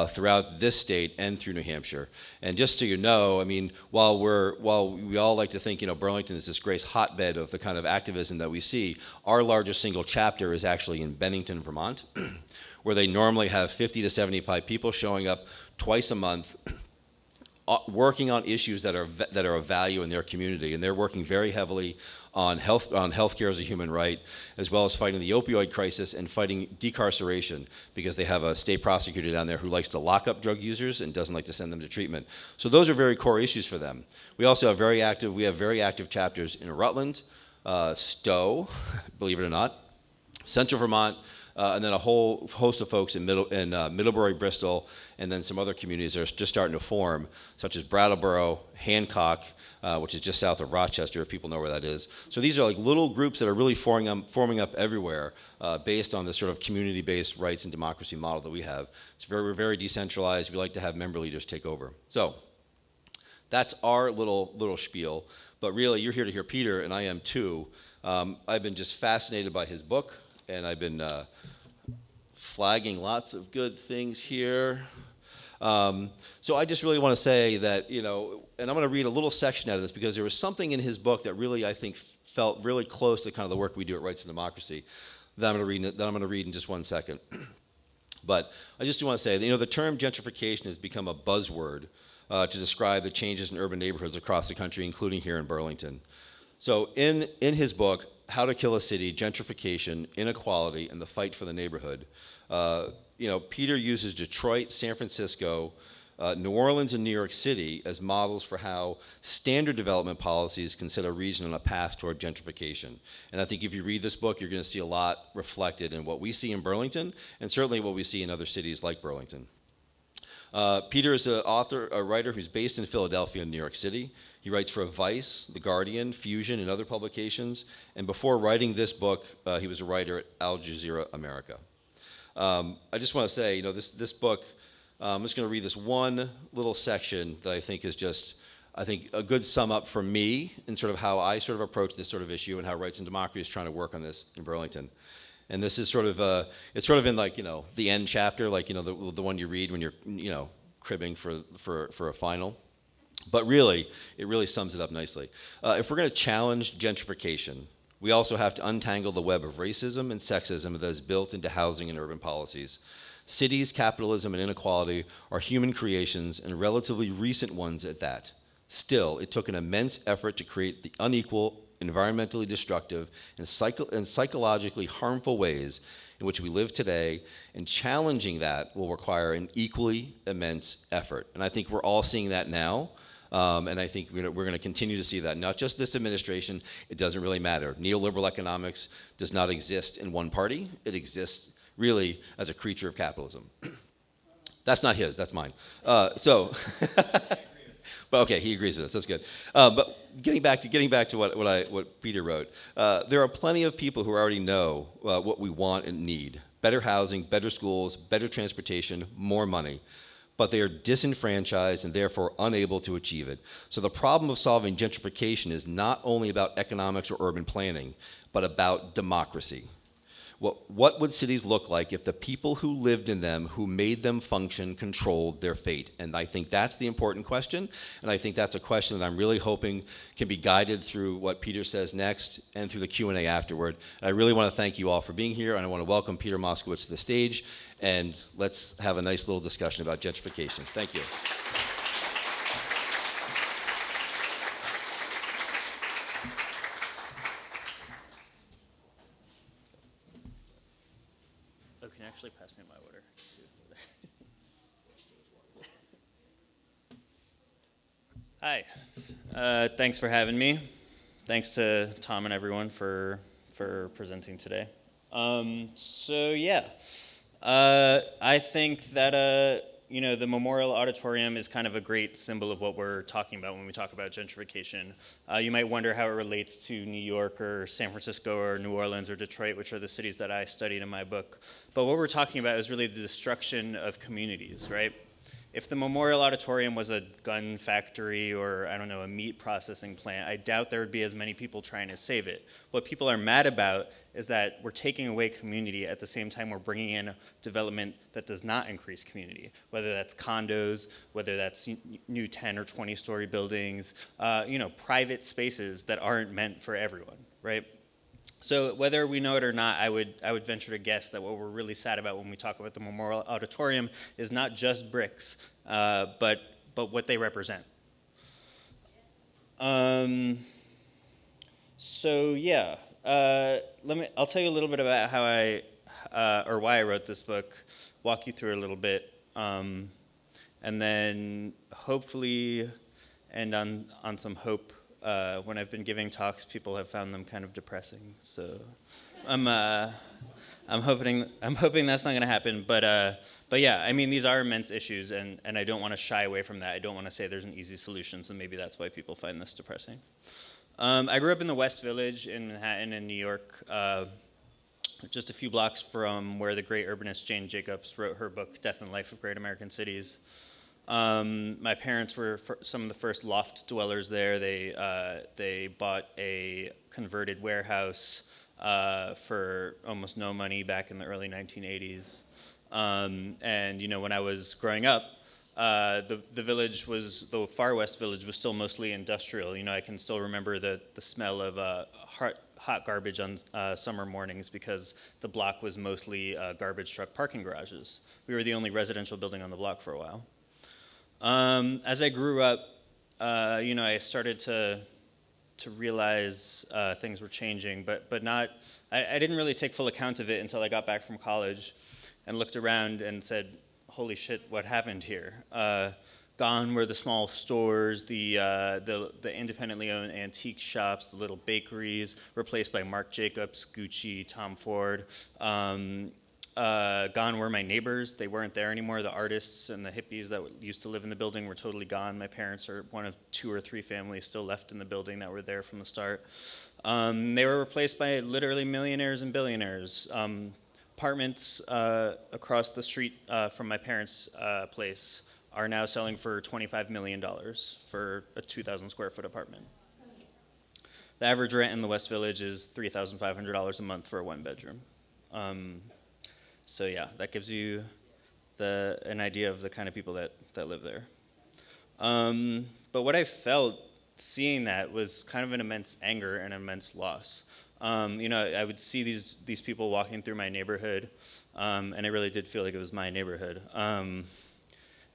throughout this state and through New Hampshire. And just so you know, I mean, while we all like to think, Burlington is this great hotbed of the kind of activism that we see, our largest single chapter is actually in Bennington, Vermont, where they normally have 50 to 75 people showing up twice a month, working on issues that are of value in their community, and they're working very heavily on healthcare as a human right, as well as fighting the opioid crisis and fighting decarceration, because they have a state prosecutor down there who likes to lock up drug users and doesn't like to send them to treatment. So those are very core issues for them. We also have very active chapters in Rutland, Stowe, believe it or not, Central Vermont, and then a whole host of folks in Middlebury, Bristol, and then some other communities that are just starting to form, such as Brattleboro, Hancock, which is just south of Rochester, if people know where that is. So these are like little groups that are really forming up everywhere based on this sort of community-based rights and democracy model that we have. We're very decentralized. We like to have member leaders take over. So that's our little spiel. But really, you're here to hear Peter, and I am too. I've been just fascinated by his book, and I've been flagging lots of good things here. So I just really want to say that, and I'm going to read a little section out of this because there was something in his book that really, I think, felt really close to kind of the work we do at Rights and Democracy that I'm going to read in just one second. But I just do want to say that, the term gentrification has become a buzzword to describe the changes in urban neighborhoods across the country, including here in Burlington. So in his book, How to Kill a City, Gentrification, Inequality, and the Fight for the Neighborhood, Peter uses Detroit, San Francisco, New Orleans, and New York City as models for how standard development policies can set a region on a path toward gentrification. And I think if you read this book, you're going to see a lot reflected in what we see in Burlington, and certainly what we see in other cities like Burlington. Peter is a writer who's based in Philadelphia and New York City. He writes for Vice, The Guardian, Fusion, and other publications. And before writing this book, he was a writer at Al Jazeera America. I just want to say, this book, I'm just going to read this one little section that I think is just, I think a good sum up for me in sort of how I sort of approach this sort of issue and how Rights and Democracy is trying to work on this in Burlington. And this is sort of, it's sort of in like, the end chapter, like, the one you read when you're, cribbing for a final. But really, it really sums it up nicely. If we're going to challenge gentrification, we also have to untangle the web of racism and sexism that is built into housing and urban policies. Cities, capitalism, and inequality are human creations, and relatively recent ones at that. Still, it took an immense effort to create the unequal, environmentally destructive, and psychologically harmful ways in which we live today, and challenging that will require an equally immense effort. And I think we're all seeing that now. And I think we're going to continue to see that. Not just this administration, it doesn't really matter. Neoliberal economics does not exist in one party. It exists really as a creature of capitalism. That's not his, that's mine. But okay, he agrees with us, that's good. But getting back to what Peter wrote, there are plenty of people who already know what we want and need. Better housing, better schools, better transportation, more money. But they are disenfranchised and therefore unable to achieve it. So the problem of solving gentrification is not only about economics or urban planning, but about democracy. What would cities look like if the people who lived in them, who made them function, controlled their fate? And I think that's the important question, and I think that's a question that I'm really hoping can be guided through what Peter says next and through the Q&A afterward. And I really want to thank you all for being here, and I want to welcome Peter Moskowitz to the stage, and let's have a nice little discussion about gentrification. Thank you. Actually pass me my water too. Hi, thanks for having me. Thanks to Tom and everyone for presenting today. I think that the Memorial Auditorium is kind of a great symbol of what we're talking about when we talk about gentrification. You might wonder how it relates to New York or San Francisco or New Orleans or Detroit, which are the cities that I studied in my book. But what we're talking about is really the destruction of communities, right? If the Memorial Auditorium was a gun factory or, I don't know, a meat processing plant, I doubt there would be as many people trying to save it. What people are mad about is that we're taking away community at the same time we're bringing in development that does not increase community, whether that's condos, whether that's new 10 or 20-story buildings, private spaces that aren't meant for everyone, right? So whether we know it or not, I would venture to guess that what we're really sad about when we talk about the Memorial Auditorium is not just bricks, but what they represent. I'll tell you a little bit about how or why I wrote this book, walk you through a little bit, and then hopefully end on some hope. When I've been giving talks, people have found them kind of depressing. So I'm hoping that's not going to happen. But yeah, I mean, these are immense issues, and I don't want to shy away from that. I don't want to say there's an easy solution, so maybe that's why people find this depressing. I grew up in the West Village in Manhattan in New York, just a few blocks from where the great urbanist Jane Jacobs wrote her book, Death and Life of Great American Cities. My parents were some of the first loft dwellers there. They bought a converted warehouse for almost no money back in the early 1980s. And when I was growing up, the Far West Village was still mostly industrial. I can still remember the smell of hot garbage on summer mornings because the block was mostly garbage truck parking garages. We were the only residential building on the block for a while. As I grew up, I started to realize things were changing, but not. I didn't really take full account of it until I got back from college, and looked around and said, "Holy shit, what happened here?" Gone were the small stores, the independently owned antique shops, the little bakeries, replaced by Marc Jacobs, Gucci, Tom Ford. Gone were my neighbors. They weren't there anymore. The artists and the hippies that used to live in the building were totally gone. My parents are one of 2 or 3 families still left in the building that were there from the start. They were replaced by literally millionaires and billionaires. Apartments across the street from my parents' place are now selling for $25 million for a 2,000 square foot apartment. The average rent in the West Village is $3,500 a month for a one bedroom. So yeah, that gives you an idea of the kind of people that live there. But what I felt seeing that was kind of an immense anger and immense loss. I would see these people walking through my neighborhood, and it really did feel like it was my neighborhood.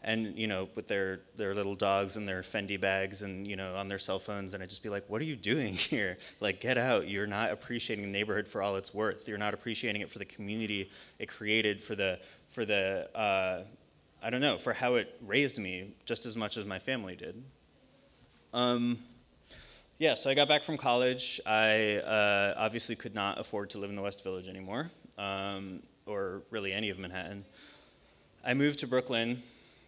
And with their little dogs and their Fendi bags and on their cell phones, and I'd just be like, what are you doing here? Like, get out. You're not appreciating the neighborhood for all it's worth. You're not appreciating it for the community it created, for how it raised me just as much as my family did. So I got back from college. I obviously could not afford to live in the West Village anymore, or really any of Manhattan. I moved to Brooklyn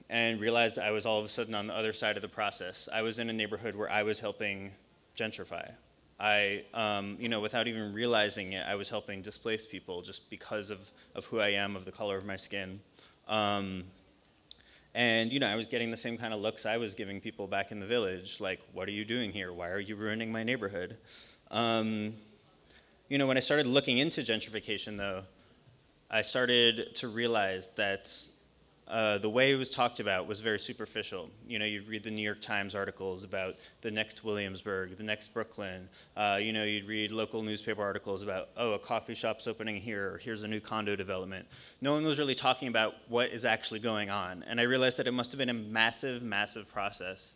and realized I was all of a sudden on the other side of the process. I was in a neighborhood where I was helping gentrify. Without even realizing it, I was helping displace people just because of who I am, of the color of my skin. I was getting the same kind of looks I was giving people back in the village, like, what are you doing here? Why are you ruining my neighborhood? When I started looking into gentrification, though, I started to realize that the way it was talked about was very superficial. You'd read the New York Times articles about the next Williamsburg, the next Brooklyn. You'd read local newspaper articles about, a coffee shop's opening here, or here's a new condo development. No one was really talking about what is actually going on. And I realized that it must have been a massive, massive process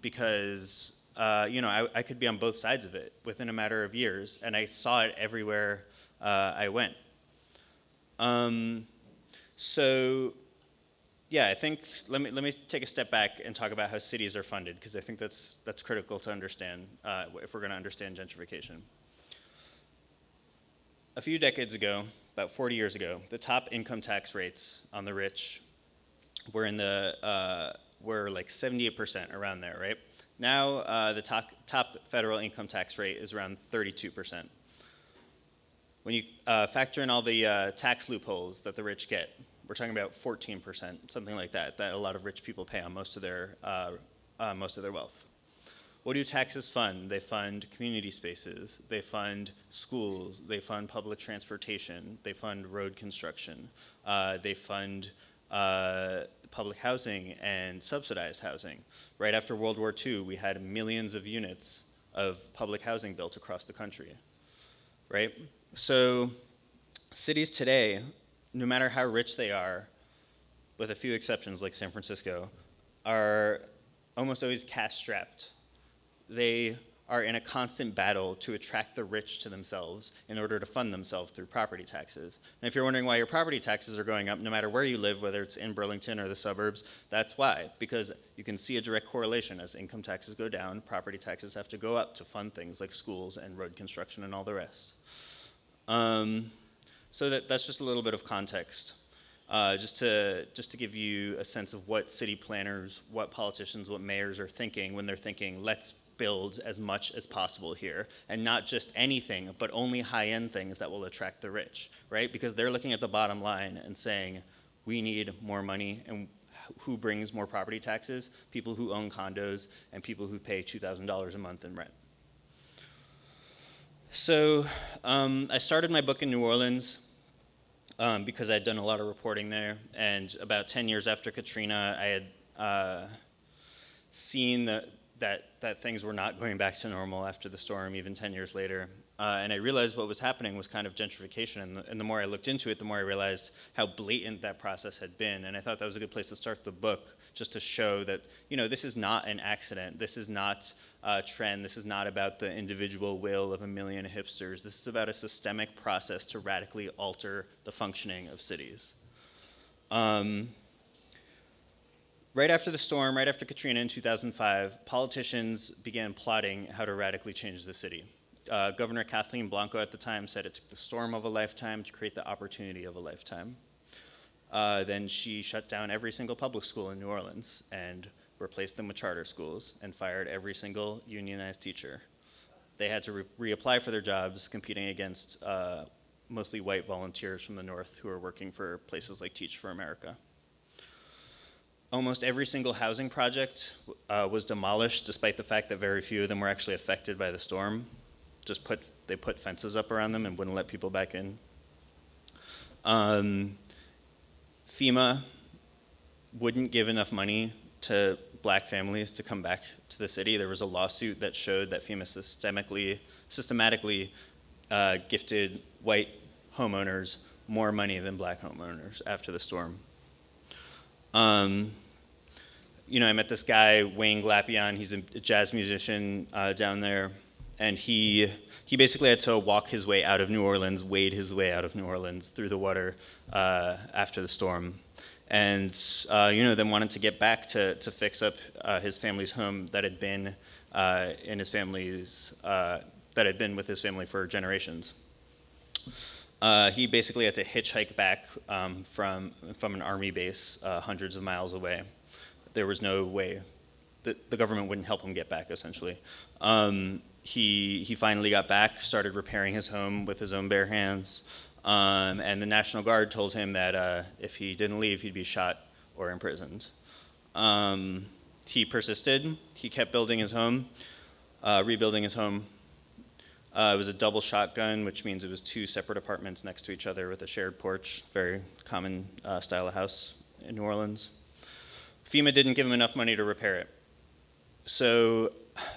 because, I could be on both sides of it within a matter of years, and I saw it everywhere I went. I think let me take a step back and talk about how cities are funded, because I think that's critical to understand if we're going to understand gentrification. A few decades ago, about 40 years ago, the top income tax rates on the rich were were like 78%, around there, right? Now the top federal income tax rate is around 32%. When you factor in all the tax loopholes that the rich get, we're talking about 14%, something like that a lot of rich people pay on most of their wealth. What do taxes fund? They fund community spaces, they fund schools, they fund public transportation, they fund road construction, they fund public housing and subsidized housing. Right after World War II, we had millions of units of public housing built across the country, right? So cities today, no matter how rich they are, with a few exceptions like San Francisco, are almost always cash-strapped. They are in a constant battle to attract the rich to themselves in order to fund themselves through property taxes. And if you're wondering why your property taxes are going up, no matter where you live, whether it's in Burlington or the suburbs, that's why. Because you can see a direct correlation. As income taxes go down, property taxes have to go up to fund things like schools and road construction and all the rest. So that's just a little bit of context, just to give you a sense of what city planners, what politicians, what mayors are thinking when they're thinking, let's build as much as possible here, and not just anything, but only high-end things that will attract the rich, right? Because they're looking at the bottom line and saying, we need more money, and who brings more property taxes? People who own condos and people who pay $2,000 a month in rent. So I started my book in New Orleans because I'd done a lot of reporting there, and about 10 years after Katrina, I had seen that things were not going back to normal after the storm, even 10 years later. And I realized what was happening was kind of gentrification, and the more I looked into it, the more I realized how blatant that process had been. And I thought that was a good place to start the book, just to show that, this is not an accident. This is not a trend. This is not about the individual will of a million hipsters. This is about a systemic process to radically alter the functioning of cities. Right after the storm, right after Katrina in 2005, politicians began plotting how to radically change the city. Governor Kathleen Blanco at the time said it took the storm of a lifetime to create the opportunity of a lifetime. Then she shut down every single public school in New Orleans and replaced them with charter schools and fired every single unionized teacher. They had to reapply for their jobs, competing against mostly white volunteers from the North who were working for places like Teach for America. Almost every single housing project was demolished, despite the fact that very few of them were actually affected by the storm. They put fences up around them and wouldn't let people back in. FEMA wouldn't give enough money to black families to come back to the city. There was a lawsuit that showed that FEMA systematically gifted white homeowners more money than black homeowners after the storm. You know, I met this guy, Wayne Glapion. He's a jazz musician down there. And he basically had to walk his way out of New Orleans, wade his way out of New Orleans through the water after the storm. And, you know, then wanted to get back to fix up his family's home that had been in his family's, that had been with his family for generations. He basically had to hitchhike back from an army base hundreds of miles away. There was no way, the government wouldn't help him get back, essentially. He finally got back, started repairing his home with his own bare hands, and the National Guard told him that if he didn't leave, he'd be shot or imprisoned. He persisted. He kept building his home, rebuilding his home. It was a double shotgun, which means it was 2 separate apartments next to each other with a shared porch, very common style of house in New Orleans. FEMA didn't give him enough money to repair it. So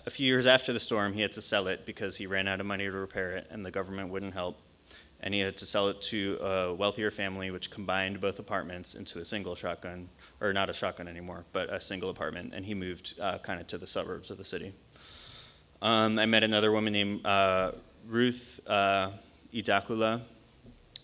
a few years after the storm, he had to sell it because he ran out of money to repair it and the government wouldn't help. And he had to sell it to a wealthier family, which combined both apartments into a single shotgun, or not a shotgun anymore, but a single apartment. And he moved kind of to the suburbs of the city. I met another woman named Ruth Idakula,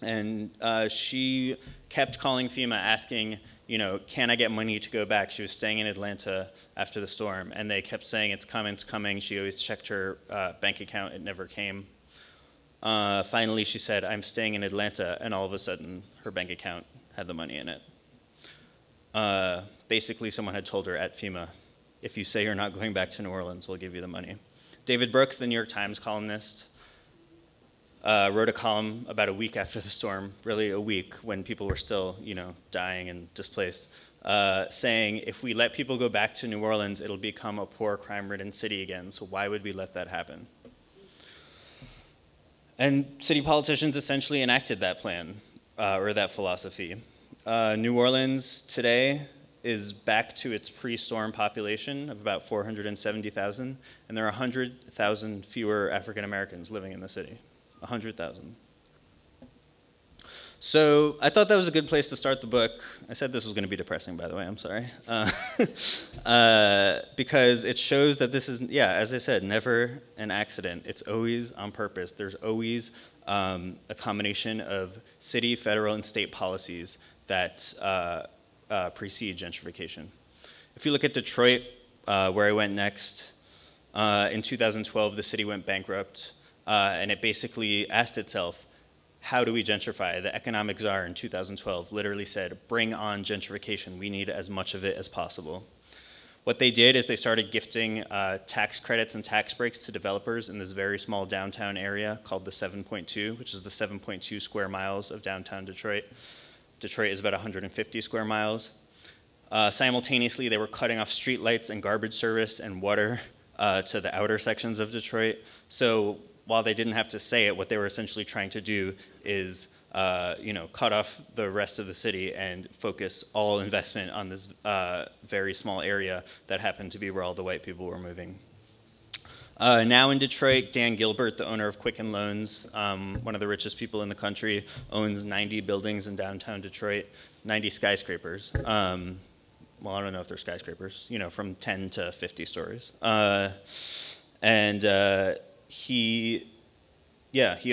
and she kept calling FEMA asking, you know, can I get money to go back? She was staying in Atlanta after the storm, and they kept saying, it's coming, it's coming. She always checked her bank account, it never came. Finally, she said, I'm staying in Atlanta, and all of a sudden, her bank account had the money in it. Basically, someone had told her at FEMA, if you say you're not going back to New Orleans, we'll give you the money. David Brooks, the New York Times columnist, wrote a column about a week after the storm, really a week when people were still, you know, dying and displaced, saying, if we let people go back to New Orleans, it'll become a poor, crime-ridden city again, so why would we let that happen? And city politicians essentially enacted that plan, or that philosophy. New Orleans today is back to its pre-storm population of about 470,000, and there are 100,000 fewer African Americans living in the city. 100,000. So I thought that was a good place to start the book. I said this was going to be depressing, by the way, I'm sorry. Because it shows that this is, yeah, as I said, never an accident. It's always on purpose. There's always a combination of city, federal, and state policies that precede gentrification. If you look at Detroit, where I went next, in 2012, the city went bankrupt. And it basically asked itself, how do we gentrify? The economic czar in 2012 literally said, bring on gentrification. We need as much of it as possible. What they did is they started gifting tax credits and tax breaks to developers in this very small downtown area called the 7.2, which is the 7.2 square miles of downtown Detroit. Detroit is about 150 square miles. Simultaneously, they were cutting off streetlights and garbage service and water to the outer sections of Detroit. So while they didn't have to say it, what they were essentially trying to do is, you know, cut off the rest of the city and focus all investment on this very small area that happened to be where all the white people were moving. Now in Detroit, Dan Gilbert, the owner of Quicken Loans, one of the richest people in the country, owns 90 buildings in downtown Detroit, 90 skyscrapers. Well, I don't know if they're skyscrapers, you know, from 10 to 50 stories. He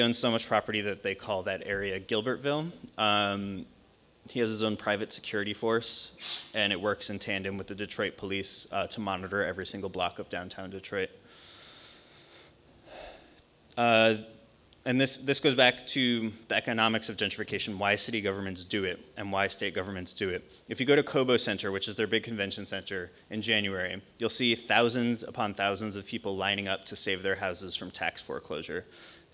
owns so much property that they call that area Gilbertville. He has his own private security force, and it works in tandem with the Detroit police to monitor every single block of downtown Detroit. And this goes back to the economics of gentrification, why city governments do it and why state governments do it. If you go to Cobo Center, which is their big convention center, in January, you'll see thousands upon thousands of people lining up to save their houses from tax foreclosure.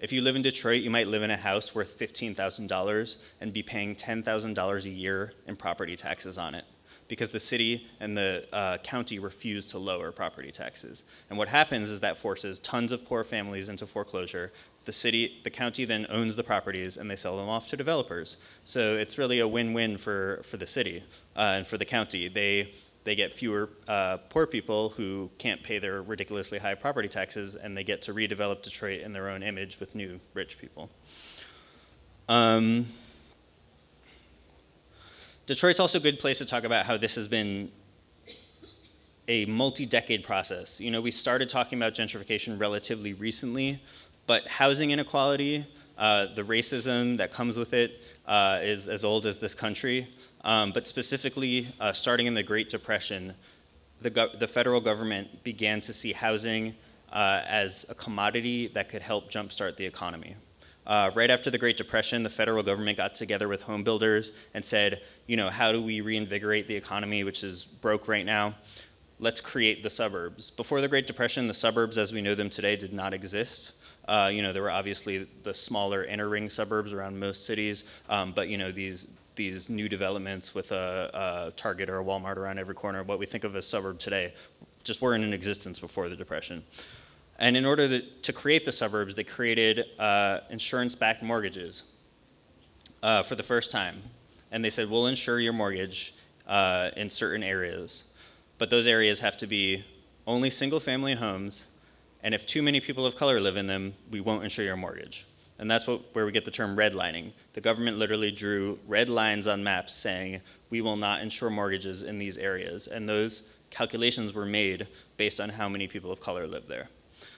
If you live in Detroit, you might live in a house worth $15,000 and be paying $10,000 a year in property taxes on it. because the city and the county refuse to lower property taxes. And what happens is that forces tons of poor families into foreclosure. The county then owns the properties and they sell them off to developers. So it's really a win-win for the city and for the county. They get fewer poor people who can't pay their ridiculously high property taxes, and they get to redevelop Detroit in their own image with new rich people. Detroit's also a good place to talk about how this has been a multi-decade process. You know, we started talking about gentrification relatively recently, but housing inequality, the racism that comes with it is as old as this country. But specifically, starting in the Great Depression, the federal government began to see housing as a commodity that could help jumpstart the economy. Right after the Great Depression, the federal government got together with home builders and said, you know, how do we reinvigorate the economy, which is broke right now? Let's create the suburbs. Before the Great Depression, the suburbs as we know them today did not exist. You know, there were obviously the smaller inner ring suburbs around most cities, but you know, these new developments with a Target or a Walmart around every corner, what we think of as suburb today, just weren't in existence before the Depression. And in order to create the suburbs, they created insurance-backed mortgages for the first time. And they said, we'll insure your mortgage in certain areas, but those areas have to be only single-family homes, and if too many people of color live in them, we won't insure your mortgage. And that's where we get the term redlining. The government literally drew red lines on maps saying, we will not insure mortgages in these areas. And those calculations were made based on how many people of color live there.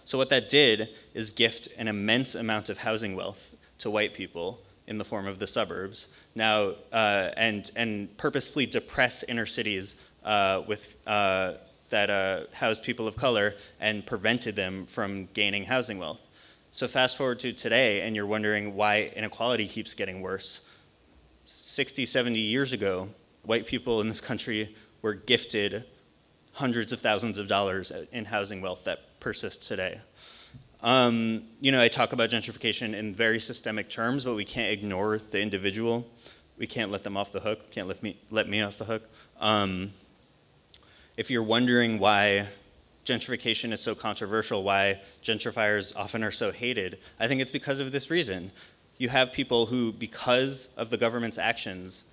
So what that did is gift an immense amount of housing wealth to white people in the form of the suburbs. Now, and purposefully depress inner cities that housed people of color and prevented them from gaining housing wealth. So fast forward to today, and you're wondering why inequality keeps getting worse. 60, 70 years ago, white people in this country were gifted hundreds of thousands of dollars in housing wealth that persists today. You know, I talk about gentrification in very systemic terms, but we can't ignore the individual. We can't let them off the hook. Can't let me off the hook. If you're wondering why gentrification is so controversial, why gentrifiers often are so hated, I think it's because of this reason. You have people who, because of the government's actions,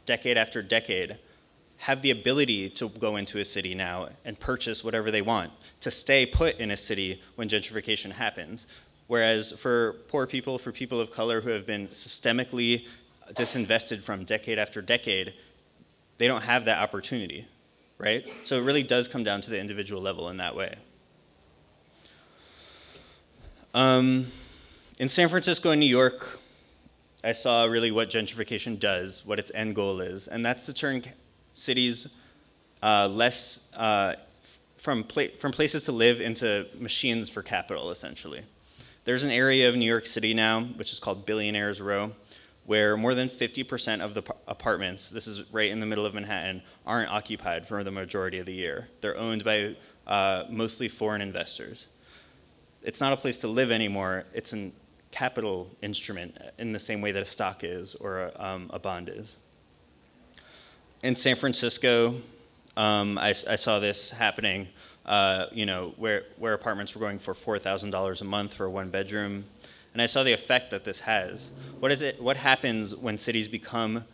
decade after decade, have the ability to go into a city now and purchase whatever they want, to stay put in a city when gentrification happens. Whereas for poor people, for people of color who have been systemically disinvested from decade after decade, they don't have that opportunity, right? So it really does come down to the individual level in that way. In San Francisco and New York, I saw really what gentrification does, what its end goal is, and that's to turn cities less from places to live into machines for capital, essentially. There's an area of New York City now, which is called Billionaires Row, where more than 50% of the apartments, this is right in the middle of Manhattan, aren't occupied for the majority of the year. They're owned by mostly foreign investors. It's not a place to live anymore. It's a capital instrument in the same way that a stock is or a bond is. In San Francisco, I saw this happening, you know, where apartments were going for $4,000 a month for a one bedroom. And I saw the effect that this has. What happens when cities become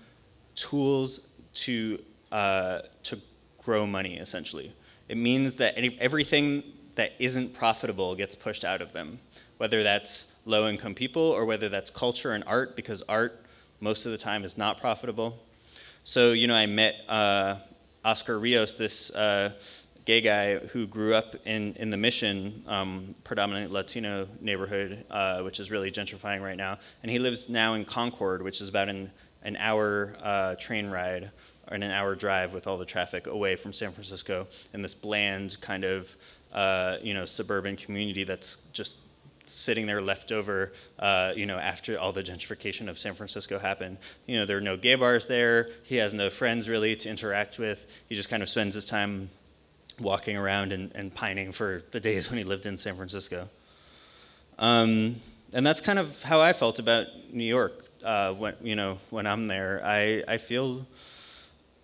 tools to grow money, essentially? It means that everything that isn't profitable gets pushed out of them, whether that's low-income people or whether that's culture and art, because art most of the time is not profitable. So, you know, I met Oscar Rios, this gay guy who grew up in the Mission, predominantly Latino neighborhood, which is really gentrifying right now. And he lives now in Concord, which is about an hour train ride or an hour drive with all the traffic away from San Francisco in this bland kind of, you know, suburban community that's just sitting there left over, you know, after all the gentrification of San Francisco happened. You know, there are no gay bars there. He has no friends really to interact with. He just kind of spends his time walking around and pining for the days when he lived in San Francisco. And that's kind of how I felt about New York when I'm there. I feel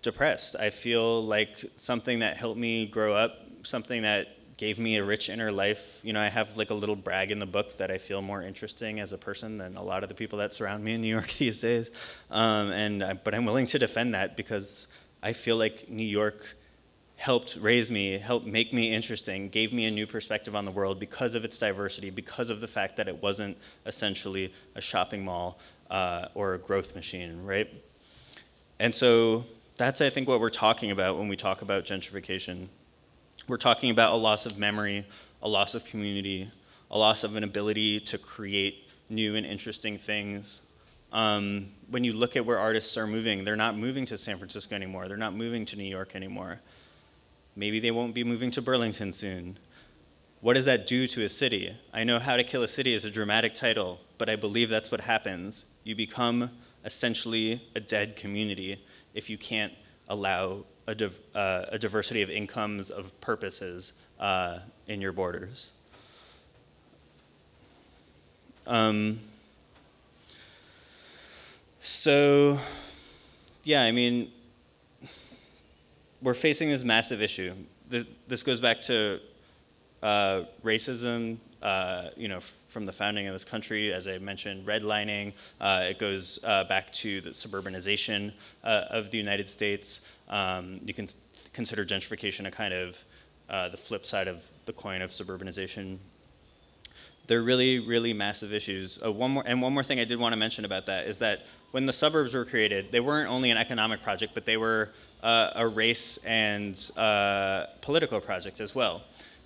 depressed. I feel like something that helped me grow up, something that gave me a rich inner life. You know, I have like a little brag in the book that I feel more interesting as a person than a lot of the people that surround me in New York these days. But I'm willing to defend that because I feel like New York helped raise me, helped make me interesting, gave me a new perspective on the world because of its diversity, because of the fact that it wasn't essentially a shopping mall or a growth machine, right? And so that's, I think, what we're talking about when we talk about gentrification. We're talking about a loss of memory, a loss of community, a loss of an ability to create new and interesting things. When you look at where artists are moving, they're not moving to San Francisco anymore. They're not moving to New York anymore. Maybe they won't be moving to Burlington soon. What does that do to a city? I know How to Kill a City is a dramatic title, but I believe that's what happens. You become essentially a dead community if you can't allow a diversity of incomes, of purposes in your borders. So, yeah, I mean, we're facing this massive issue. This goes back to racism, you know, from the founding of this country, as I mentioned, redlining. It goes back to the suburbanization of the United States. You can consider gentrification a kind of the flip side of the coin of suburbanization. They're really, really massive issues. One more thing I did want to mention about that is that when the suburbs were created, they weren't only an economic project, but they were a race and political project as well.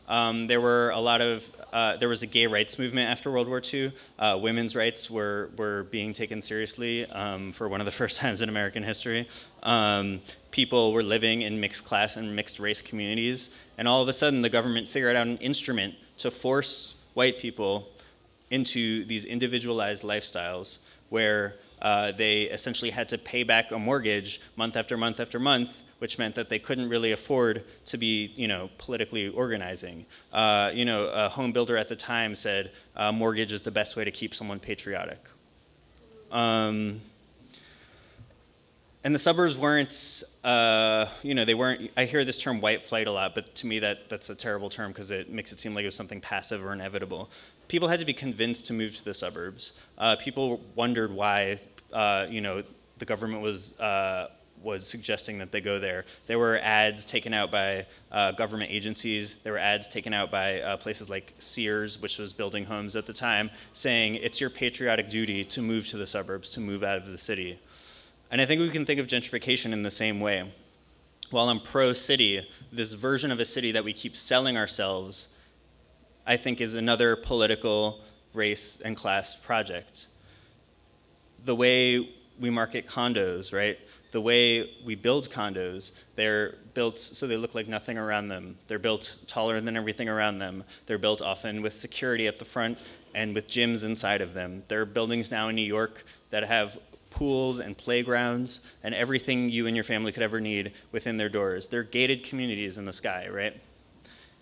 There were a lot of, there was a gay rights movement after World War II. Women's rights were being taken seriously for one of the first times in American history. People were living in mixed class and mixed race communities, and all of a sudden the government figured out an instrument to force white people into these individualized lifestyles where they essentially had to pay back a mortgage month after month after month, which meant that they couldn't really afford to be, you know, politically organizing. You know, a home builder at the time said, mortgage is the best way to keep someone patriotic. And the suburbs weren't, you know, they weren't, I hear this term white flight a lot, but to me that's a terrible term because it makes it seem like it was something passive or inevitable. People had to be convinced to move to the suburbs. People wondered why, you know, the government was suggesting that they go there. There were ads taken out by government agencies. There were ads taken out by places like Sears, which was building homes at the time, saying it's your patriotic duty to move to the suburbs, to move out of the city. And I think we can think of gentrification in the same way. While I'm pro-city, this version of a city that we keep selling ourselves, I think is another political race and class project. The way we market condos, right? The way we build condos, they're built so they look like nothing around them. They're built taller than everything around them. They're built often with security at the front and with gyms inside of them. There are buildings now in New York that have pools and playgrounds and everything you and your family could ever need within their doors. They're gated communities in the sky, right?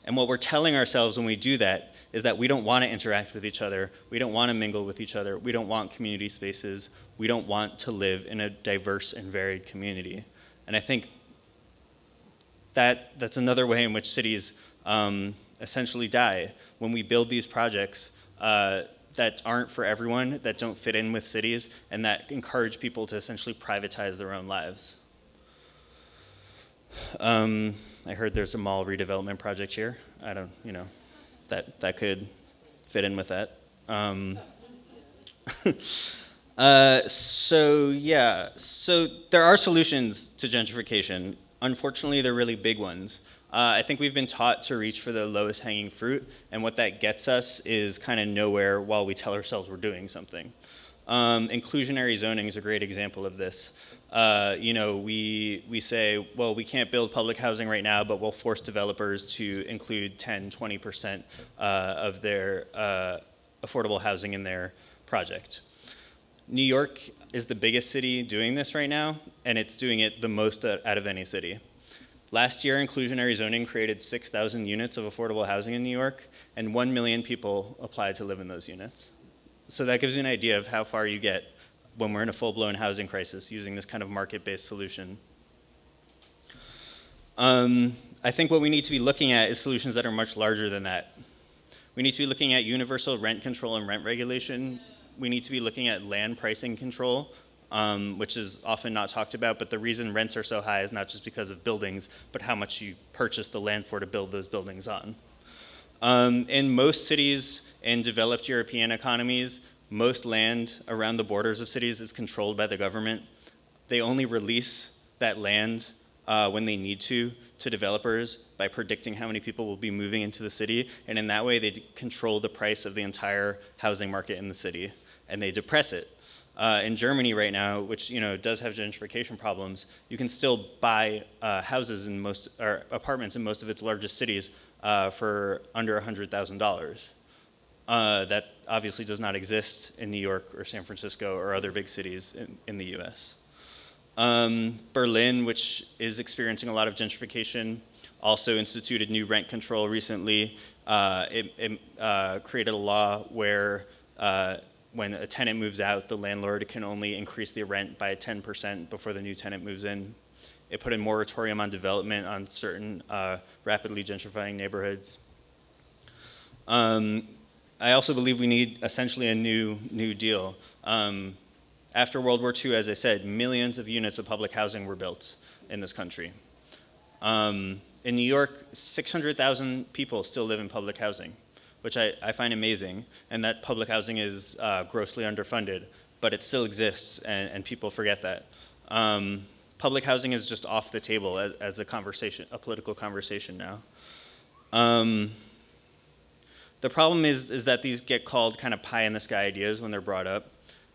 And what we're telling ourselves when we do that is that we don't want to interact with each other. We don't want to mingle with each other. We don't want community spaces. We don't want to live in a diverse and varied community. And I think that's another way in which cities essentially die. When we build these projects that aren't for everyone, that don't fit in with cities, and that encourage people to essentially privatize their own lives. I heard there's a mall redevelopment project here. I don't, you know, that could fit in with that. So yeah, so there are solutions to gentrification. Unfortunately, they're really big ones. I think we've been taught to reach for the lowest hanging fruit, and what that gets us is kind of nowhere while we tell ourselves we're doing something. Inclusionary zoning is a great example of this. You know, we say, well, we can't build public housing right now, but we'll force developers to include 10, 20% of their affordable housing in their project. New York is the biggest city doing this right now, and it's doing it the most out of any city. Last year, inclusionary zoning created 6,000 units of affordable housing in New York, and 1 million people applied to live in those units. So that gives you an idea of how far you get when we're in a full-blown housing crisis using this kind of market-based solution. I think what we need to be looking at is solutions that are much larger than that. We need to be looking at universal rent control and rent regulation. We need to be looking at land pricing control, which is often not talked about, but the reason rents are so high is not just because of buildings, but how much you purchase the land for to build those buildings on. In most cities in developed European economies, most land around the borders of cities is controlled by the government. They only release that land when they need to developers by predicting how many people will be moving into the city, and in that way they control the price of the entire housing market in the city, and they depress it. In Germany right now, which does have gentrification problems, you can still buy houses in or apartments in most of its largest cities for under $100,000. That obviously does not exist in New York or San Francisco or other big cities in the US. Berlin, which is experiencing a lot of gentrification, also instituted new rent control recently. It created a law where when a tenant moves out, the landlord can only increase the rent by 10% before the new tenant moves in. It put a moratorium on development on certain rapidly gentrifying neighborhoods. I also believe we need essentially a new deal. After World War II, as I said, millions of units of public housing were built in this country. In New York, 600,000 people still live in public housing, which I find amazing, and that public housing is grossly underfunded, but it still exists, and people forget that. Public housing is just off the table as a political conversation now. The problem is that these get called kind of pie-in-the-sky ideas when they're brought up.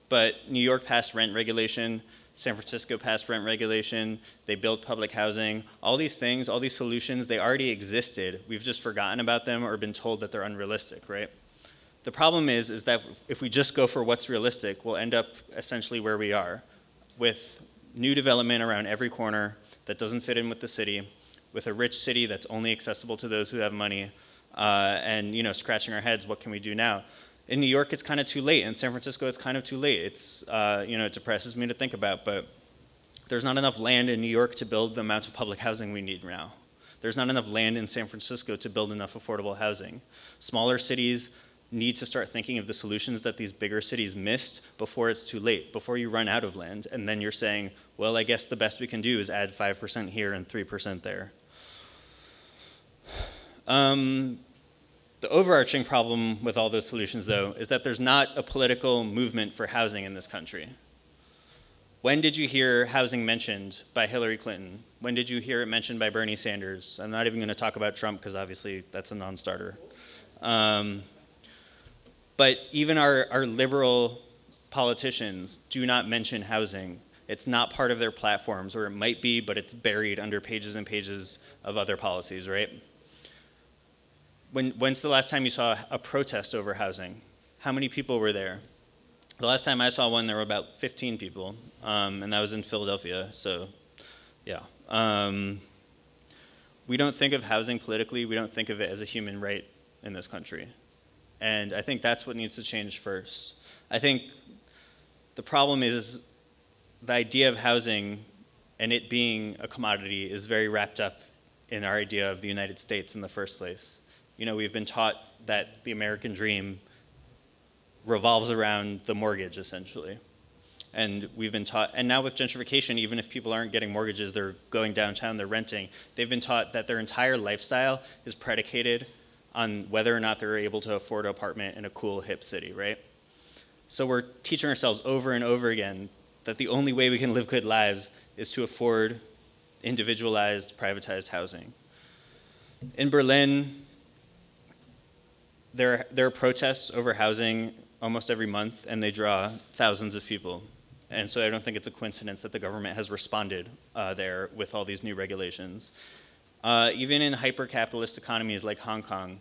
But New York passed rent regulation, San Francisco passed rent regulation, they built public housing. All these things, all these solutions, they already existed. We've just forgotten about them or been told that they're unrealistic, right? The problem is that if we just go for what's realistic, we'll end up essentially where we are, with new development around every corner that doesn't fit in with the city, with a rich city that's only accessible to those who have money, and scratching our heads, what can we do now? In New York, it's kind of too late. In San Francisco, it's kind of too late. It's, it depresses me to think about, but there's not enough land in New York to build the amount of public housing we need now. There's not enough land in San Francisco to build enough affordable housing. Smaller cities need to start thinking of the solutions that these bigger cities missed before it's too late, before you run out of land, and then you're saying, well, I guess the best we can do is add 5% here and 3% there. The overarching problem with all those solutions, though, is that there's not a political movement for housing in this country. When did you hear housing mentioned by Hillary Clinton? When did you hear it mentioned by Bernie Sanders? I'm not even going to talk about Trump because obviously that's a non-starter. But even our liberal politicians do not mention housing. It's not part of their platforms, or it might be, but it's buried under pages and pages of other policies, right? When's the last time you saw a protest over housing? How many people were there? The last time I saw one, there were about 15 people, and that was in Philadelphia, so yeah. We don't think of housing politically. We don't think of it as a human right in this country. And I think that's what needs to change first. I think the problem is the idea of housing and it being a commodity is very wrapped up in our idea of the United States in the first place. We've been taught that the American dream revolves around the mortgage, essentially. And we've been taught, and now with gentrification, even if people aren't getting mortgages, they're going downtown, they're renting, they've been taught that their entire lifestyle is predicated on whether or not they're able to afford an apartment in a cool, hip city, right? So we're teaching ourselves over and over again that the only way we can live good lives is to afford individualized, privatized housing. In Berlin, there are protests over housing almost every month, and they draw thousands of people. And so I don't think it's a coincidence that the government has responded there with all these new regulations. Even in hyper-capitalist economies like Hong Kong,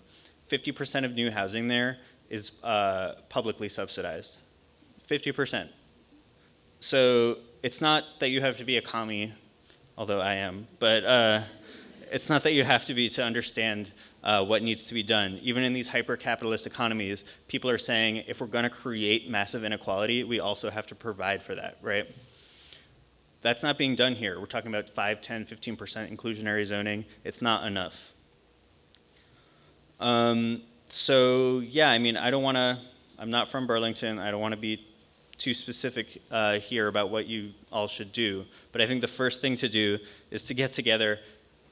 50% of new housing there is publicly subsidized. 50%. So it's not that you have to be a commie, although I am, but it's not that you have to be to understand what needs to be done. Even in these hyper-capitalist economies, people are saying if we're going to create massive inequality, we also have to provide for that, right? That's not being done here. We're talking about 5, 10, 15% inclusionary zoning. It's not enough. So yeah, I mean, I'm not from Burlington. I don't want to be too specific here about what you all should do. But I think the first thing to do is to get together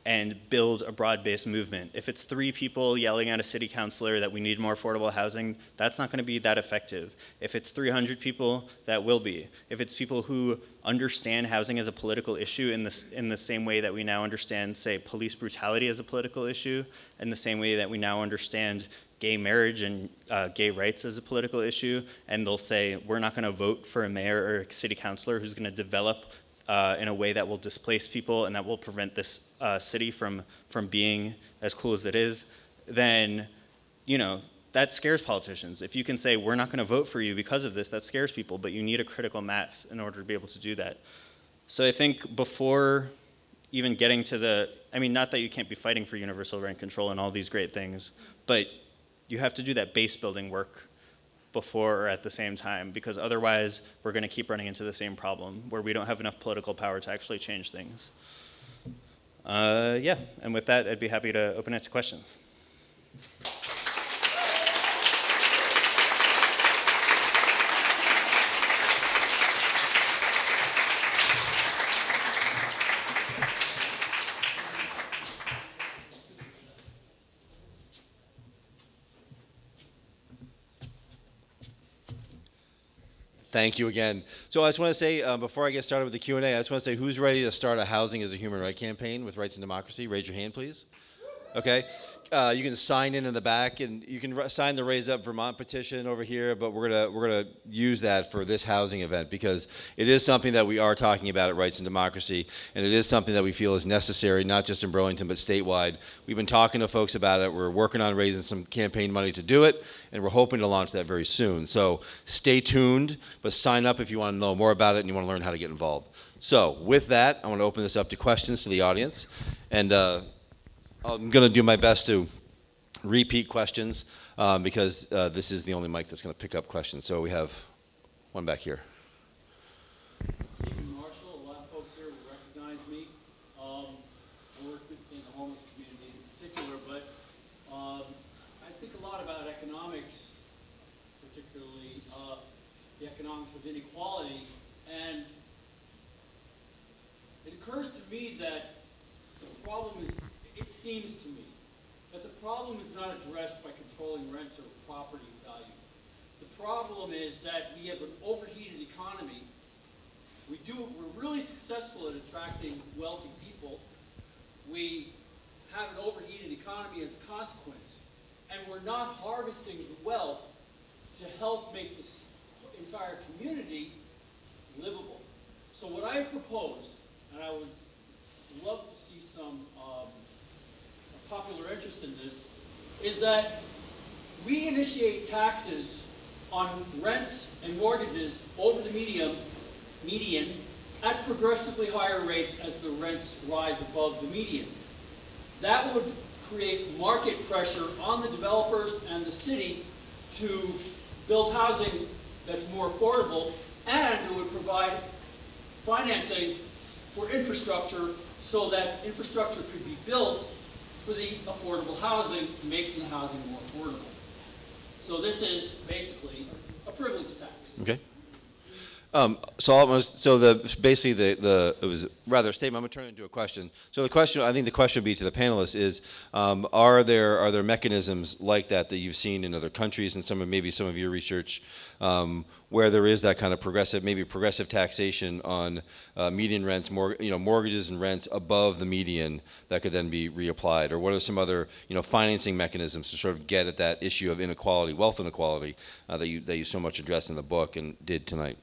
and build a broad-based movement. If it's 3 people yelling at a city councilor that we need more affordable housing, that's not going to be that effective. If it's 300 people, that will be. If it's people who understand housing as a political issue in the same way that we now understand, say, police brutality as a political issue, in the same way that we now understand gay marriage and gay rights as a political issue, and they'll say, we're not going to vote for a mayor or a city councilor who's going to develop in a way that will displace people and that will prevent this city from being as cool as it is, then, you know, that scares politicians. If you can say, we're not going to vote for you because of this, that scares people, but you need a critical mass in order to be able to do that. So I think before even getting to I mean, not that you can't be fighting for universal rent control and all these great things, but you have to do that base building work before or at the same time, because otherwise we're going to keep running into the same problem where we don't have enough political power to actually change things. Yeah, and with that, I'd be happy to open it to questions. Thank you again. So I just want to say, before I get started with the Q&A, I just want to say, who's ready to start a Housing as a Human Right campaign with Rights and Democracy? Raise your hand, please. Okay. You can sign in the back, and you can sign the Raise Up Vermont petition over here, but we're gonna use that for this housing event because it is something that we are talking about at Rights and Democracy, and it is something that we feel is necessary, not just in Burlington, but statewide. We've been talking to folks about it. We're working on raising some campaign money to do it, and we're hoping to launch that very soon. So stay tuned, but sign up if you want to know more about it and you want to learn how to get involved. So with that, I want to open this up to questions to the audience, and I'm going to do my best to repeat questions because this is the only mic that's going to pick up questions. So we have one back here. Stephen Marshall, a lot of folks here will recognize me. I work in the homeless community in particular, but I think a lot about economics, particularly the economics of inequality, and it occurs to me that the problem is, it seems to me that the problem is not addressed by controlling rents or property value. The problem is that we have an overheated economy. We're really successful at attracting wealthy people. We have an overheated economy as a consequence, and we're not harvesting the wealth to help make this entire community livable. So what I propose, and I would love to see some popular interest in this, is that we initiate taxes on rents and mortgages over the median at progressively higher rates as the rents rise above the median. That would create market pressure on the developers and the city to build housing that's more affordable, and it would provide financing for infrastructure so that infrastructure could be built for the affordable housing, making the housing more affordable. So this is basically a privilege tax. Okay. So basically it was rather a statement. I'm going to turn it into a question. So the question, I think the question would be to the panelists is, are there mechanisms like that you've seen in other countries and maybe some of your research where there is that kind of progressive taxation on median rents, mortgages and rents above the median that could then be reapplied? Or what are some other financing mechanisms to sort of get at that issue of inequality, wealth inequality that you so much addressed in the book and did tonight?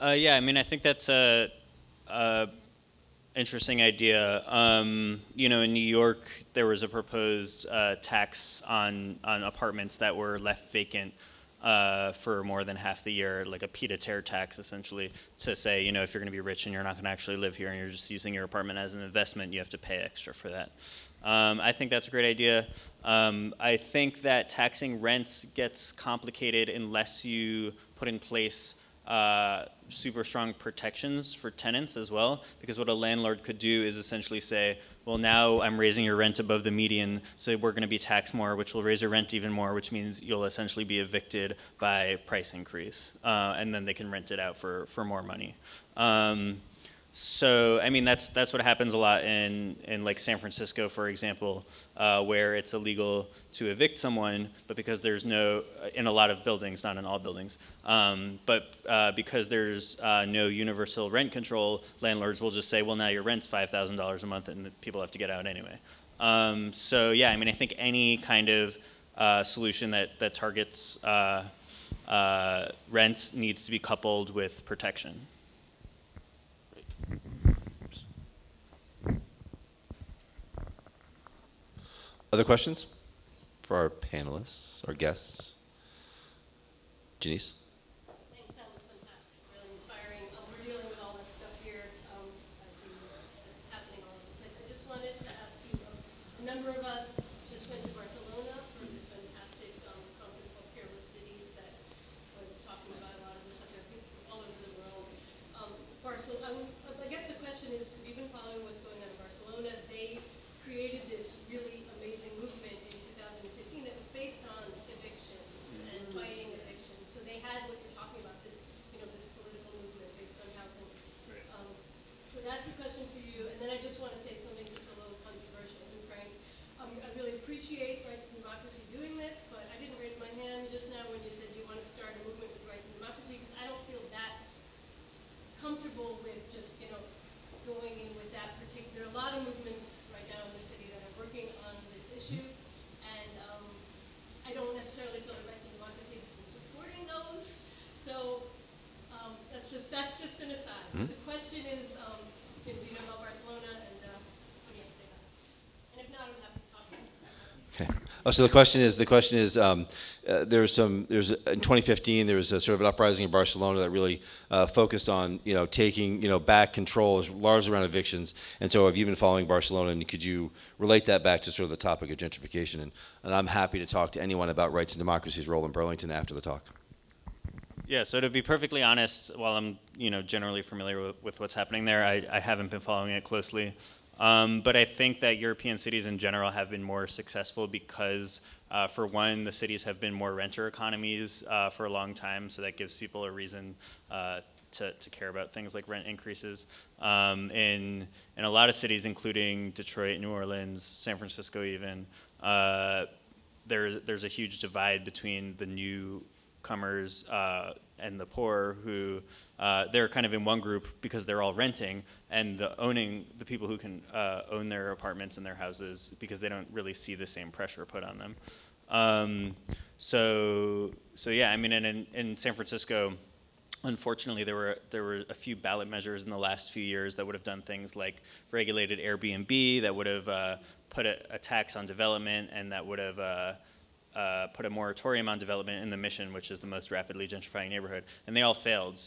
Yeah, I mean, I think that's a interesting idea. In New York, there was a proposed tax on apartments that were left vacant for more than half the year, like a pied-à-terre tax, essentially, to say, if you're going to be rich and you're not going to actually live here and you're just using your apartment as an investment, you have to pay extra for that. I think that's a great idea. I think that taxing rents gets complicated unless you put in place super strong protections for tenants as well, because what a landlord could do is essentially say, well, now I'm raising your rent above the median, so we're going to be taxed more, which will raise your rent even more, which means you'll essentially be evicted by price increase, and then they can rent it out for more money. So, I mean, that's what happens a lot in like San Francisco, for example, where it's illegal to evict someone, but because there's no, in a lot of buildings, not in all buildings, but because there's no universal rent control, landlords will just say, well, now your rent's $5,000 a month, and people have to get out anyway. So, yeah, I mean, I think any kind of solution that targets rents needs to be coupled with protection. Other questions for our panelists, our guests? Janice? Thanks, that was fantastic, really inspiring. We're dealing with all this stuff here as it's happening all over the place. I just wanted to ask you, a number of us just went to Barcelona for this fantastic conference called Peerless Cities that was talking about a lot of this stuff. There are people all over the world. Barcelona, I guess the question is, have you been following what's going on in Barcelona? They created this really amazing movement in 2015 that was based on evictions and fighting evictions. So they had what you're talking about, this, this political movement based on housing. So that's a question for you. And then I just want to say something just a little controversial and frank. I really appreciate Rights and Democracy doing this, but I didn't raise my hand just now when you said you want to start a movement with Rights and Democracy, because I don't feel that comfortable with just, going in with that particular. There are a lot of movements right now in the city that are working on this issue, and I don't necessarily feel that Rights and Democracy has been supporting those. So that's just an aside. The question is, do you know about Barcelona, and what do you have to say about it? And if not, I'm happy to talk about it. Okay. Oh, so the question is, in 2015 there was a sort of an uprising in Barcelona that really focused on taking back control largely around evictions. And so have you been following Barcelona, and could you relate that back to sort of the topic of gentrification? And I'm happy to talk to anyone about Rights and Democracy's role in Burlington after the talk. Yeah, so to be perfectly honest, while I'm generally familiar with what's happening there, I haven't been following it closely. But I think that European cities in general have been more successful because, for one, the cities have been more renter economies for a long time, so that gives people a reason to care about things like rent increases. In a lot of cities, including Detroit, New Orleans, San Francisco even, there's a huge divide between the newcomers and the poor who they're kind of in one group because they're all renting, and the people who can own their apartments and their houses because they don't really see the same pressure put on them. So yeah, I mean, and in San Francisco, unfortunately, there were a few ballot measures in the last few years that would have done things like regulated Airbnb, that would have put a tax on development, and that would have put a moratorium on development in the Mission, which is the most rapidly gentrifying neighborhood, and they all failed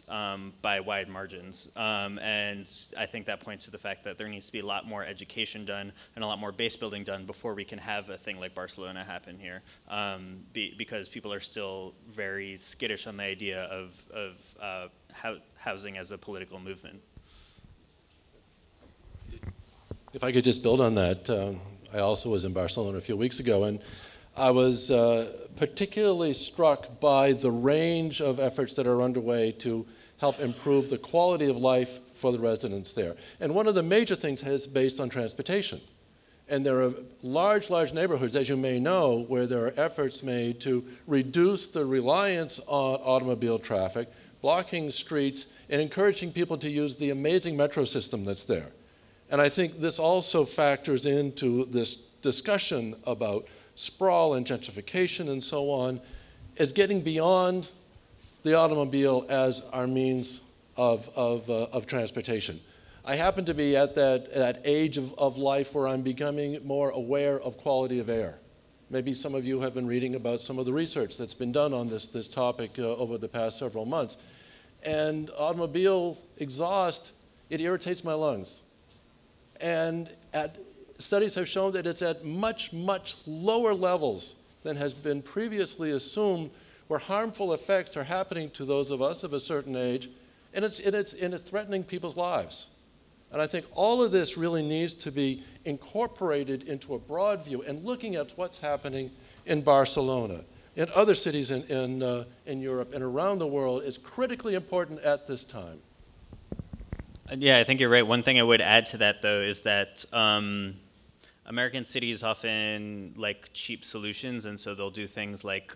by wide margins. And I think that points to the fact that there needs to be a lot more education done and a lot more base building done before we can have a thing like Barcelona happen here, because people are still very skittish on the idea of housing as a political movement. If I could just build on that, I also was in Barcelona a few weeks ago, and I was particularly struck by the range of efforts that are underway to help improve the quality of life for the residents there. And one of the major things is based on transportation. And there are large neighborhoods, as you may know, where there are efforts made to reduce the reliance on automobile traffic, blocking streets, and encouraging people to use the amazing metro system that's there. And I think this also factors into this discussion about sprawl and gentrification and so on, is getting beyond the automobile as our means of transportation. I happen to be at that age of life where I'm becoming more aware of quality of air. Maybe some of you have been reading about some of the research that's been done on this topic over the past several months. And automobile exhaust, it irritates my lungs. And studies have shown that it's at much lower levels than has been previously assumed, where harmful effects are happening to those of us of a certain age, and it's threatening people's lives. And I think all of this really needs to be incorporated into a broad view and looking at what's happening in Barcelona, in other cities in Europe and around the world is critically important at this time. Yeah, I think you're right. One thing I would add to that, though, is that American cities often like cheap solutions, and so they'll do things like,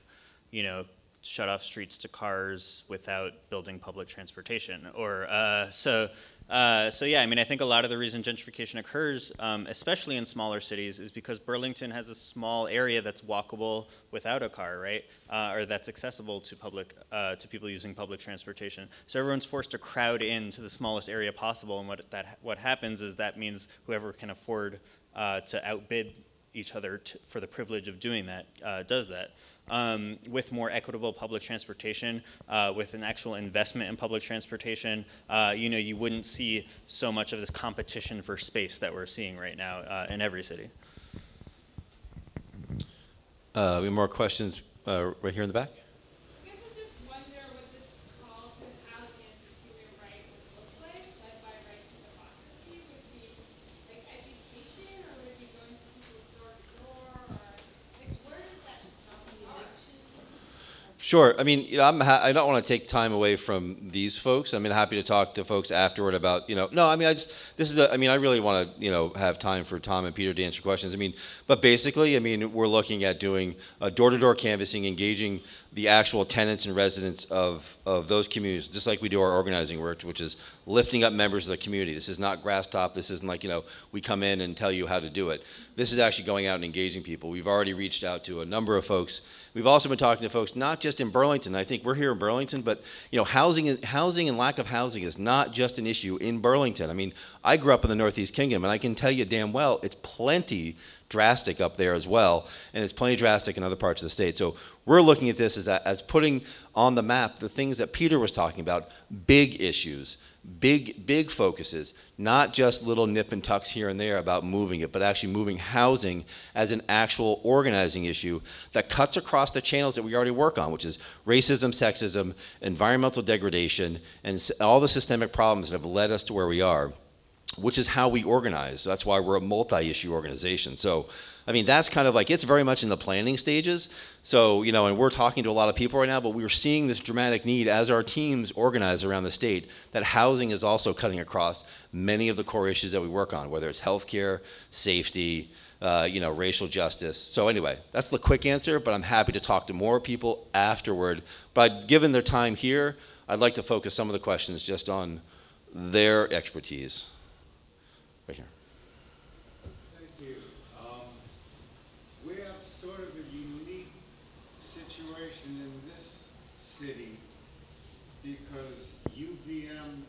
you know, shut off streets to cars without building public transportation. Or so yeah, I mean, I think a lot of the reason gentrification occurs, especially in smaller cities, is because Burlington has a small area that's walkable without a car, right? Or that's accessible to to people using public transportation. So everyone's forced to crowd into the smallest area possible, and what happens is that means whoever can afford to outbid each other for the privilege of doing that does that. With more equitable public transportation, with an actual investment in public transportation, you know, you wouldn't see so much of this competition for space that we're seeing right now in every city. We have more questions right here in the back. I guess I just wonder what this call to housing and for human rights would look like, led by right to democracy. Would it be like education, or would it be going to people's door to door, or like where does that start? Sure. I mean, you know, I don't want to take time away from these folks. I mean, happy to talk to folks afterward about, you know, no, I mean, I really want to, you know, have time for Tom and Peter to answer questions. I mean, but basically, I mean, we're looking at doing door-to-door canvassing, engaging the actual tenants and residents of those communities, just like we do our organizing work, which is lifting up members of the community. This is not grass top. This isn't like, you know, we come in and tell you how to do it. This is actually going out and engaging people. We've already reached out to a number of folks. We've also been talking to folks, not just in Burlington. I think we're here in Burlington, but you know, housing and lack of housing is not just an issue in Burlington. I mean, I grew up in the Northeast Kingdom, and I can tell you damn well it's plenty drastic up there as well, and it's plenty drastic in other parts of the state. So we're looking at this as putting on the map the things that Peter was talking about, big issues, big focuses, not just little nip and tucks here and there about moving it, but actually moving housing as an actual organizing issue that cuts across the channels that we already work on, which is racism, sexism, environmental degradation, and all the systemic problems that have led us to where we are, which is how we organize. So that's why we're a multi-issue organization. So, I mean, that's kind of like, it's very much in the planning stages. So, you know, and we're talking to a lot of people right now, but we're seeing this dramatic need as our teams organize around the state that housing is also cutting across many of the core issues that we work on, whether it's healthcare, safety, you know, racial justice. So anyway, that's the quick answer, but I'm happy to talk to more people afterward. But given their time here, I'd like to focus some of the questions just on their expertise. Right here. Thank you. We have sort of a unique situation in this city because UVM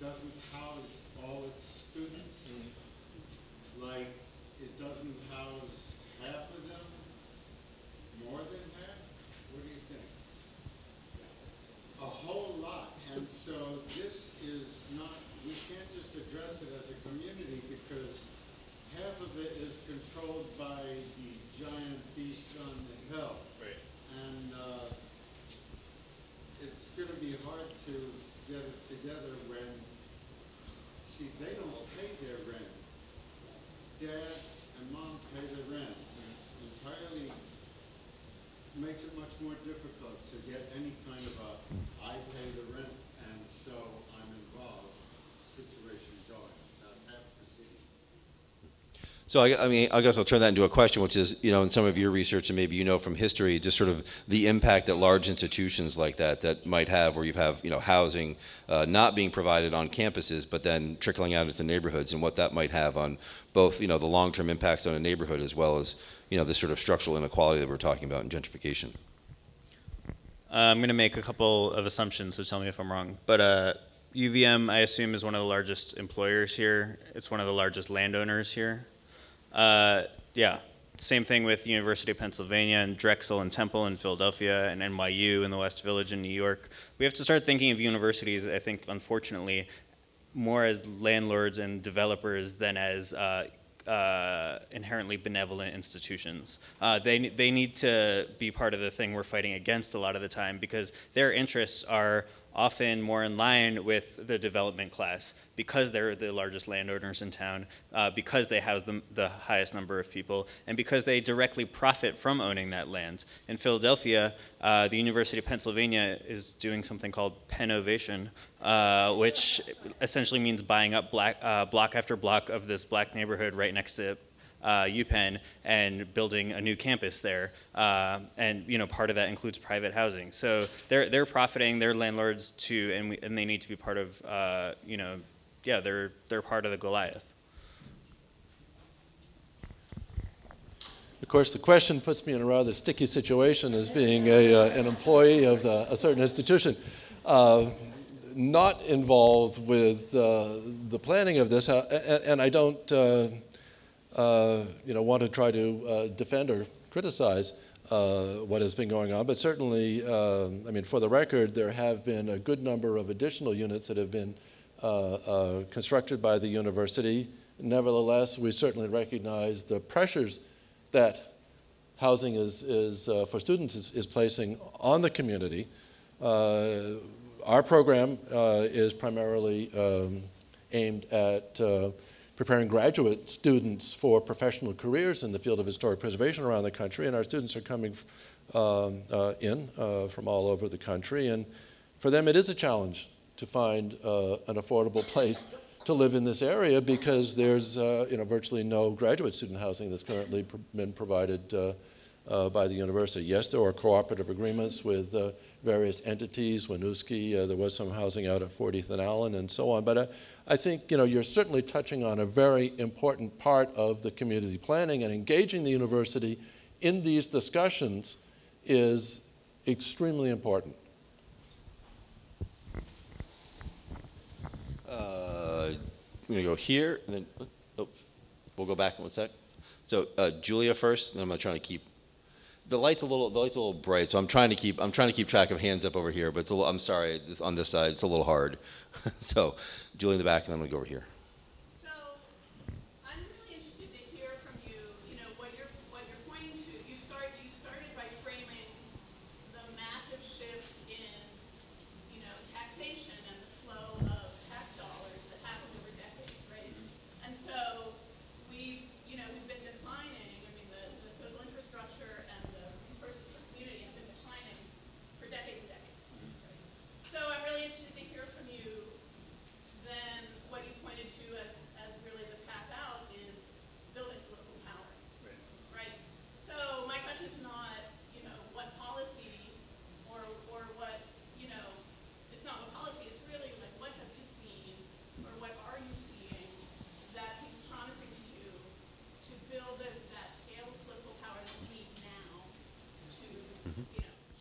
doesn't house all its students. Like, it doesn't house half of them, more than half? What do you think? A whole lot. And so this is not, we can't just address it as a community because half of it is controlled by the giant beast on the hill. Right. And it's going to be hard to get it together when, see, they don't pay their rent. Dad and mom pay the rent. Entirely makes it much more difficult to get any kind of a I pay the rent and so I'm involved situation going. Half the city. So I mean, I guess I'll turn that into a question, which is, you know, in some of your research and maybe you know from history, just sort of the impact that large institutions like that might have, where you have, you know, housing not being provided on campuses, but then trickling out into neighborhoods, and what that might have on both, you know, the long-term impacts on a neighborhood as well as, you know, this sort of structural inequality that we're talking about in gentrification. I'm going to make a couple of assumptions, so tell me if I'm wrong. But UVM, I assume, is one of the largest employers here. It's one of the largest landowners here. Yeah, same thing with University of Pennsylvania and Drexel and Temple in Philadelphia and NYU in the West Village in New York. We have to start thinking of universities, I think, unfortunately, more as landlords and developers than as inherently benevolent institutions. They need to be part of the thing we're fighting against a lot of the time, because their interests are often more in line with the development class, because they're the largest landowners in town, because they house the highest number of people, and because they directly profit from owning that land. In Philadelphia, the University of Pennsylvania is doing something called Pennovation, which essentially means buying up block after block of this black neighborhood right next to UPenn and building a new campus there, and part of that includes private housing. So they're profiting, they're landlords too, and they need to be part of they're part of the Goliath. Of course, the question puts me in a rather sticky situation as being an employee of a certain institution, not involved with the planning of this, and I don't want to try to defend or criticize what has been going on, but certainly, for the record, there have been a good number of additional units that have been constructed by the university. Nevertheless, we certainly recognize the pressures that housing for students is placing on the community. Our program is primarily aimed at preparing graduate students for professional careers in the field of historic preservation around the country, and our students are coming from all over the country, and for them it is a challenge to find an affordable place to live in this area, because there's virtually no graduate student housing that's currently been provided by the university. Yes, there are cooperative agreements with various entities, Winooski, there was some housing out at 40th and Allen and so on, but I think you're certainly touching on a very important part of the community planning, and engaging the university in these discussions is extremely important. I'm going to go here, and then we'll go back in 1 sec. So Julia first, and I'm going to try to keep the light's a little bright, so I'm trying to keep track of hands up over here. But it's a little, I'm sorry, on this side it's a little hard. So Julia in the back, and then I'm going to go over here. So I'm really interested to hear from you. What you're pointing to. You started by framing the massive shift in taxation and the flow of tax dollars that happened over decades, right? And so we've been declining. I mean, the social infrastructure and the resources for the community have been declining for decades and decades. Right? So I'm really interested to hear from you then what you pointed to as really the path out is building political power. Right? So my question is not, what policy or what, it's not what policy, it's really like what have you seen or what are you seeing that seems promising to you to build that scale of political power that we need now to,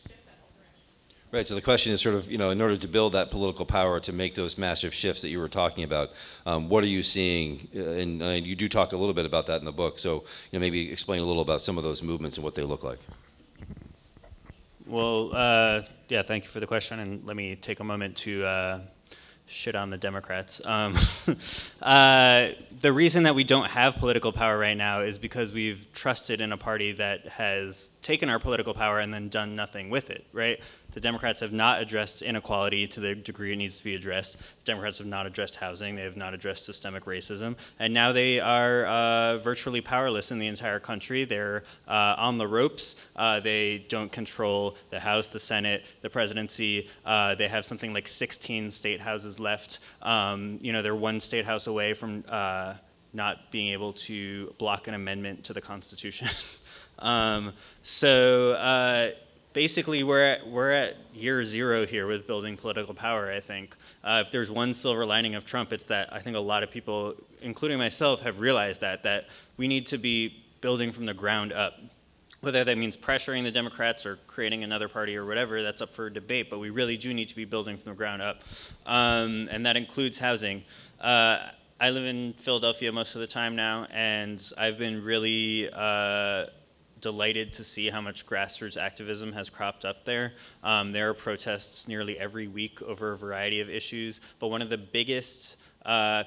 shift that whole direction. Right, so the question is sort of, in order to build that political power to make those massive shifts that you were talking about, what are you seeing? And you do talk a little bit about that in the book, so maybe explain a little about some of those movements and what they look like. Well, yeah, thank you for the question, and let me take a moment to shit on the Democrats. The reason that we don't have political power right now is because we've trusted in a party that has taken our political power and then done nothing with it, right? The Democrats have not addressed inequality to the degree it needs to be addressed. The Democrats have not addressed housing. They have not addressed systemic racism. And now they are virtually powerless in the entire country. They're on the ropes. They don't control the House, the Senate, the presidency. They have something like 16 state houses left. They're one state house away from not being able to block an amendment to the Constitution. Basically, we're at year zero here with building political power, I think. If there's one silver lining of Trump, it's that I think a lot of people, including myself, have realized that we need to be building from the ground up. Whether that means pressuring the Democrats or creating another party or whatever, that's up for debate, but we really do need to be building from the ground up. And that includes housing. I live in Philadelphia most of the time now, and I've been really delighted to see how much grassroots activism has cropped up there. There are protests nearly every week over a variety of issues, but one of the biggest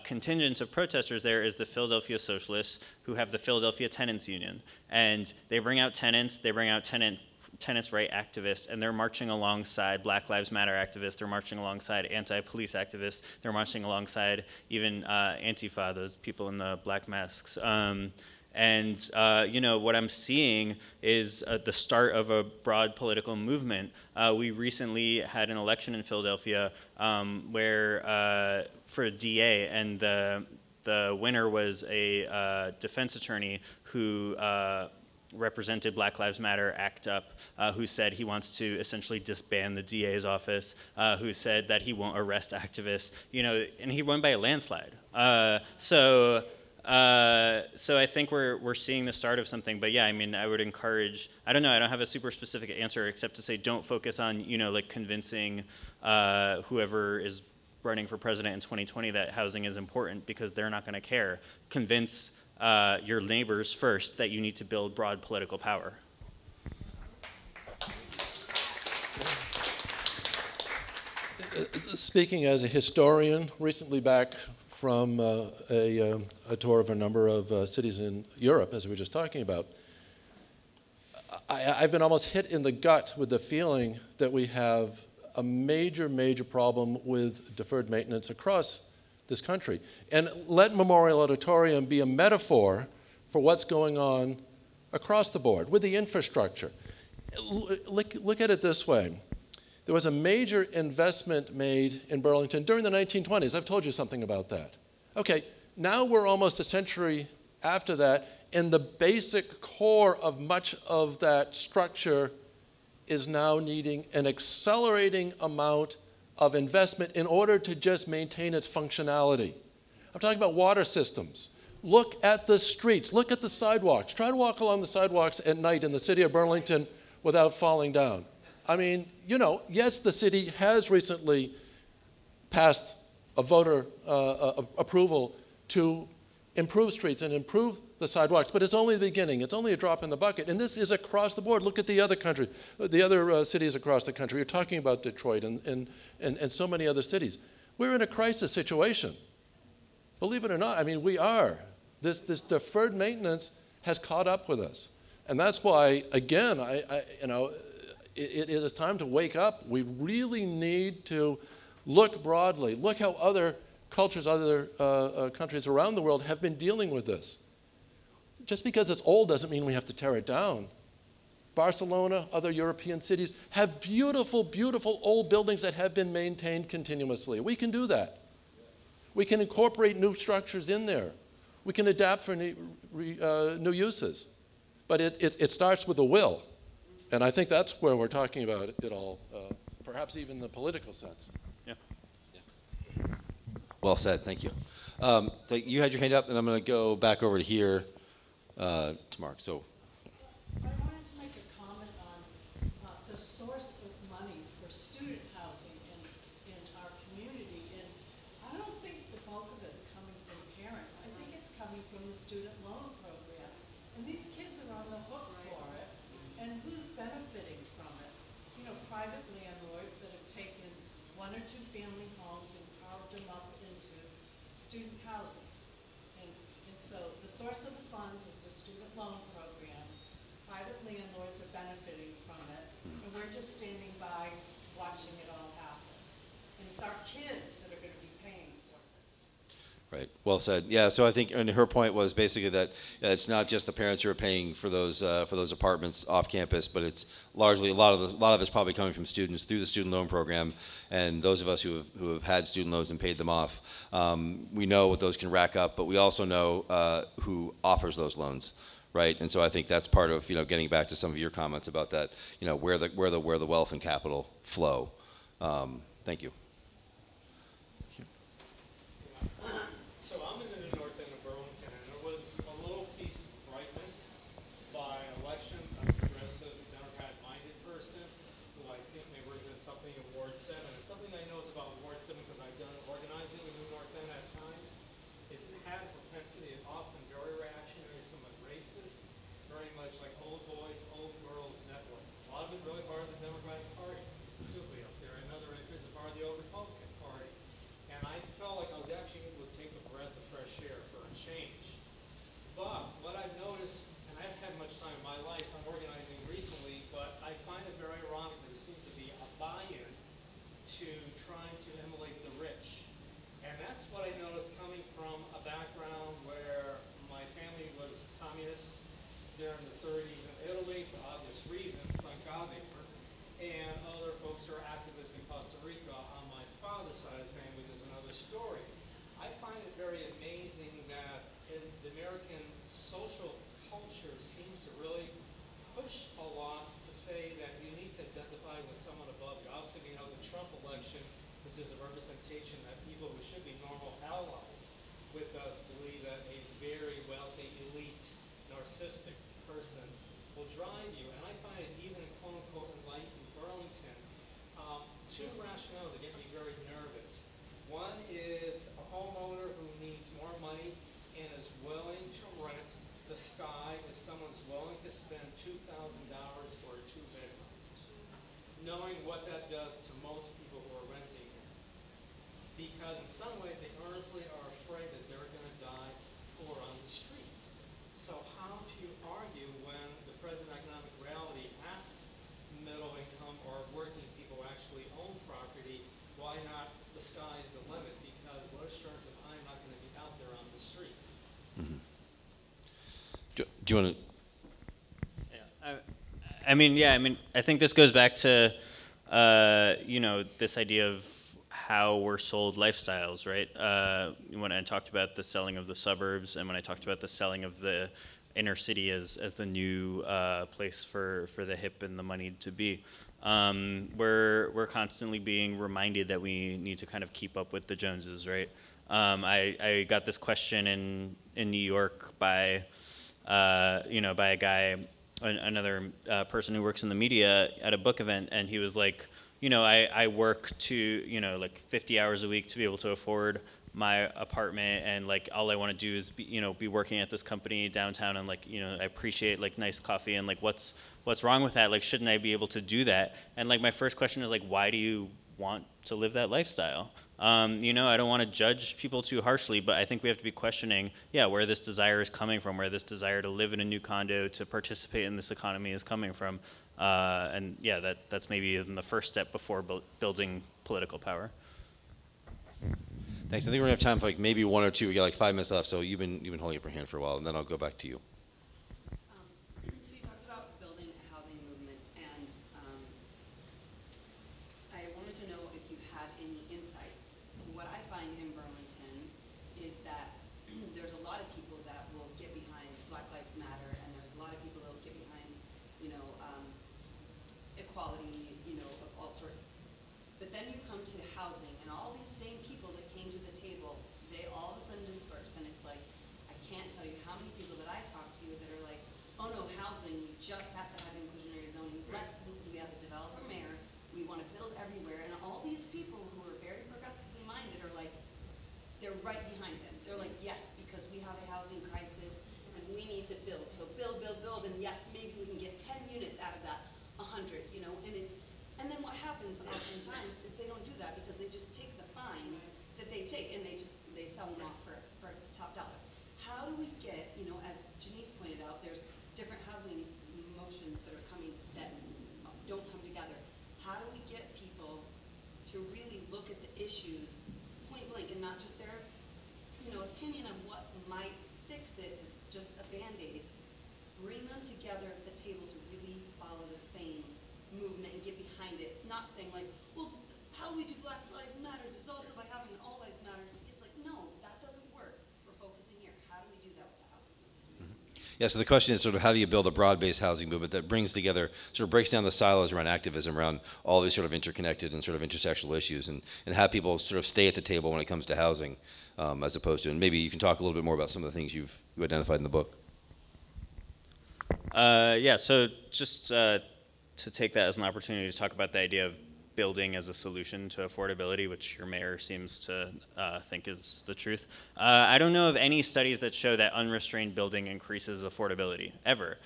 contingent of protesters there is the Philadelphia Socialists, who have the Philadelphia Tenants Union. And they bring out tenants, they bring out tenants' right activists, and they're marching alongside Black Lives Matter activists, they're marching alongside anti-police activists, they're marching alongside even Antifa, those people in the black masks. You know, what I'm seeing is the start of a broad political movement. We recently had an election in Philadelphia where for a DA, and the winner was a defense attorney who represented Black Lives Matter ACT UP, who said he wants to essentially disband the DA's office, who said that he won't arrest activists, you know, and he won by a landslide. So I think we're seeing the start of something, but yeah, I mean, I would encourage, I don't know, I don't have a super specific answer except to say don't focus on, you know, like convincing whoever is running for president in 2020 that housing is important, because they're not going to care. Convince your neighbors first that you need to build broad political power. Speaking as a historian, recently back from a tour of a number of cities in Europe, as we were just talking about, I've been almost hit in the gut with the feeling that we have a major, major problem with deferred maintenance across this country. And let Memorial Auditorium be a metaphor for what's going on across the board with the infrastructure. Look at it this way. There was a major investment made in Burlington during the 1920s. I've told you something about that. Okay, now we're almost a century after that, and the basic core of much of that structure is now needing an accelerating amount of investment in order to just maintain its functionality. I'm talking about water systems. Look at the streets, look at the sidewalks. Try to walk along the sidewalks at night in the city of Burlington without falling down. I mean, you know, yes, the city has recently passed a voter approval to improve streets and improve the sidewalks, but it's only the beginning. It's only a drop in the bucket, and this is across the board. Look at the other country, the other cities across the country. You're talking about Detroit and so many other cities. We're in a crisis situation. Believe it or not, I mean, we are. This deferred maintenance has caught up with us, and that's why, again, you know, it is time to wake up. We really need to look broadly. Look how other cultures, other countries around the world have been dealing with this. Just because it's old doesn't mean we have to tear it down. Barcelona, other European cities have beautiful, beautiful old buildings that have been maintained continuously. We can do that. We can incorporate new structures in there. We can adapt for new uses. But it starts with a will. And I think that's where we're talking about it all, perhaps even in the political sense. Yeah. Well said, thank you. So you had your hand up, and I'm going to go back over to here to Mark. So. I wanted to make a comment on the source of money for student housing in our community. And I don't think the bulk of it's coming from parents. I think it's coming from the student loan program. And these kids are on the hook for it. And who's benefiting from it? You know, private landlords that have taken 1 or 2 family homes and carved them up into student housing. And so the source of the funds is the student loan program. Private landlords are benefiting from it, and we're just standing by watching it all happen. And it's our kids that are going to be paying for this. Right. Well said. Yeah. So I think, and her point was basically that it's not just the parents who are paying for those apartments off campus, but it's largely a lot of it's probably coming from students through the student loan program, and those of us who have had student loans and paid them off, we know what those can rack up, but we also know who offers those loans. Right, and so I think that's part of, you know, getting back to some of your comments about that, you know, where the wealth and capital flow. Thank you. So I'm in the north end of Burlington, and there was a little piece of brightness by election, a progressive Democrat-minded person who I think may represent something in Ward 7. And something I know is about Ward 7 because I've done organizing in the north end at times. It's had a propensity, and often very reactionary, somewhat racist, very much like old boys, old girls network. A lot of it really part of the Democratic Party, particularly up there. Another interest is part of the old Republican Party. And I felt like I was actually able to fresh air for a change. But what I've noticed, and I haven't had much time in my life, I'm organizing recently, but I find it very ironic there seems to be a buy-in to trying to emulate the rich. And that's what I noticed coming from a background where my family was communist during the 30s in Italy, for obvious reasons, thank God they were, and other folks who are activists in Costa Rica on my father's side of the family, which is another story. I find it very amazing that the American social culture seems to really push a lot to say that you need to identify with someone above you. Obviously, we know the Trump election is just a representation that people who should be normal allies with us believe that a very wealthy, elite, narcissistic person will drive you. And I find it even in quote-unquote enlightened Burlington, two rationales that get me very nervous. One is a homeowner who needs more money and is willing to rent the sky if someone's willing to spend $2,000 for a two-bedroom, knowing what that does to most people who are renting it. Because in some ways they earnestly are afraid that they're going to die or on the street. So how do you argue when the present economic reality asks middle income or working people who actually own property, why not the sky's the limit? Because what assurance if I'm not going to be out there on the street? Mm-hmm. Do you want to? Yeah, I think this goes back to, this idea of how we're sold lifestyles, right? When I talked about the selling of the suburbs, and when I talked about the selling of the inner city as the new place for the hip and the moneyed to be, we're constantly being reminded that we need to kind of keep up with the Joneses, right? I got this question in New York by a guy, another person who works in the media at a book event, and he was like, I work to, like 50 hours a week to be able to afford my apartment, and like all I want to do is be working at this company downtown, and like I appreciate like nice coffee, and like what's wrong with that? Like, shouldn't I be able to do that? And like my first question is like, why do you want to live that lifestyle? I don't want to judge people too harshly, but I think we have to be questioning, where this desire is coming from, where this desire to live in a new condo, to participate in this economy is coming from. That's maybe even the first step before building political power. Thanks. I think we're gonna have time for like maybe one or two. We got like 5 minutes left, so you've been holding up your hand for a while, and then I'll go back to you. So you talked about building a housing movement, and I wanted to know if you had any insights. What I find in Burlington is that there's a lot of people that will get behind Black Lives Matter, and there's a lot of people that will get behind, equality, of all sorts. But then you come to housing, and all these same people that came to the table, they all of a sudden disperse, and it's like, I can't tell you how many people that I talk to that are like, oh no, housing, we just have to have inclusionary zoning, we have a developer mayor, we want to build everywhere, and all these people who are very progressively minded are like, they're right behind him. They're like, yes, because we have a housing crisis, and we need to build. So build, build, build, and yes, maybe we can get 10 units out of that, 100, and then what happens oftentimes is they don't do that because they just take the fine that they take and they sell them off for top dollar. How do we get, as Janice pointed out, there's different housing motions that are coming that don't come together. How do we get people to really look at the issues point blank and not just their, opinion of what might fix it? It's just a Band-Aid. Bring them together at the table to really follow the same movement and get behind it, not saying like, well, how we do Black Lives Matter is also by having All Lives Matter. It's like, no, that doesn't work. We're focusing here. How do we do that with the housing movement? Yeah, so the question is sort of how do you build a broad-based housing movement that brings together, sort of breaks down the silos around activism, around all these sort of interconnected and sort of intersectional issues, and have people sort of stay at the table when it comes to housing, as opposed to, and maybe you can talk a little bit more about some of the things you identified in the book. So just to take that as an opportunity to talk about the idea of building as a solution to affordability, which your mayor seems to think is the truth. I don't know of any studies that show that unrestrained building increases affordability, ever.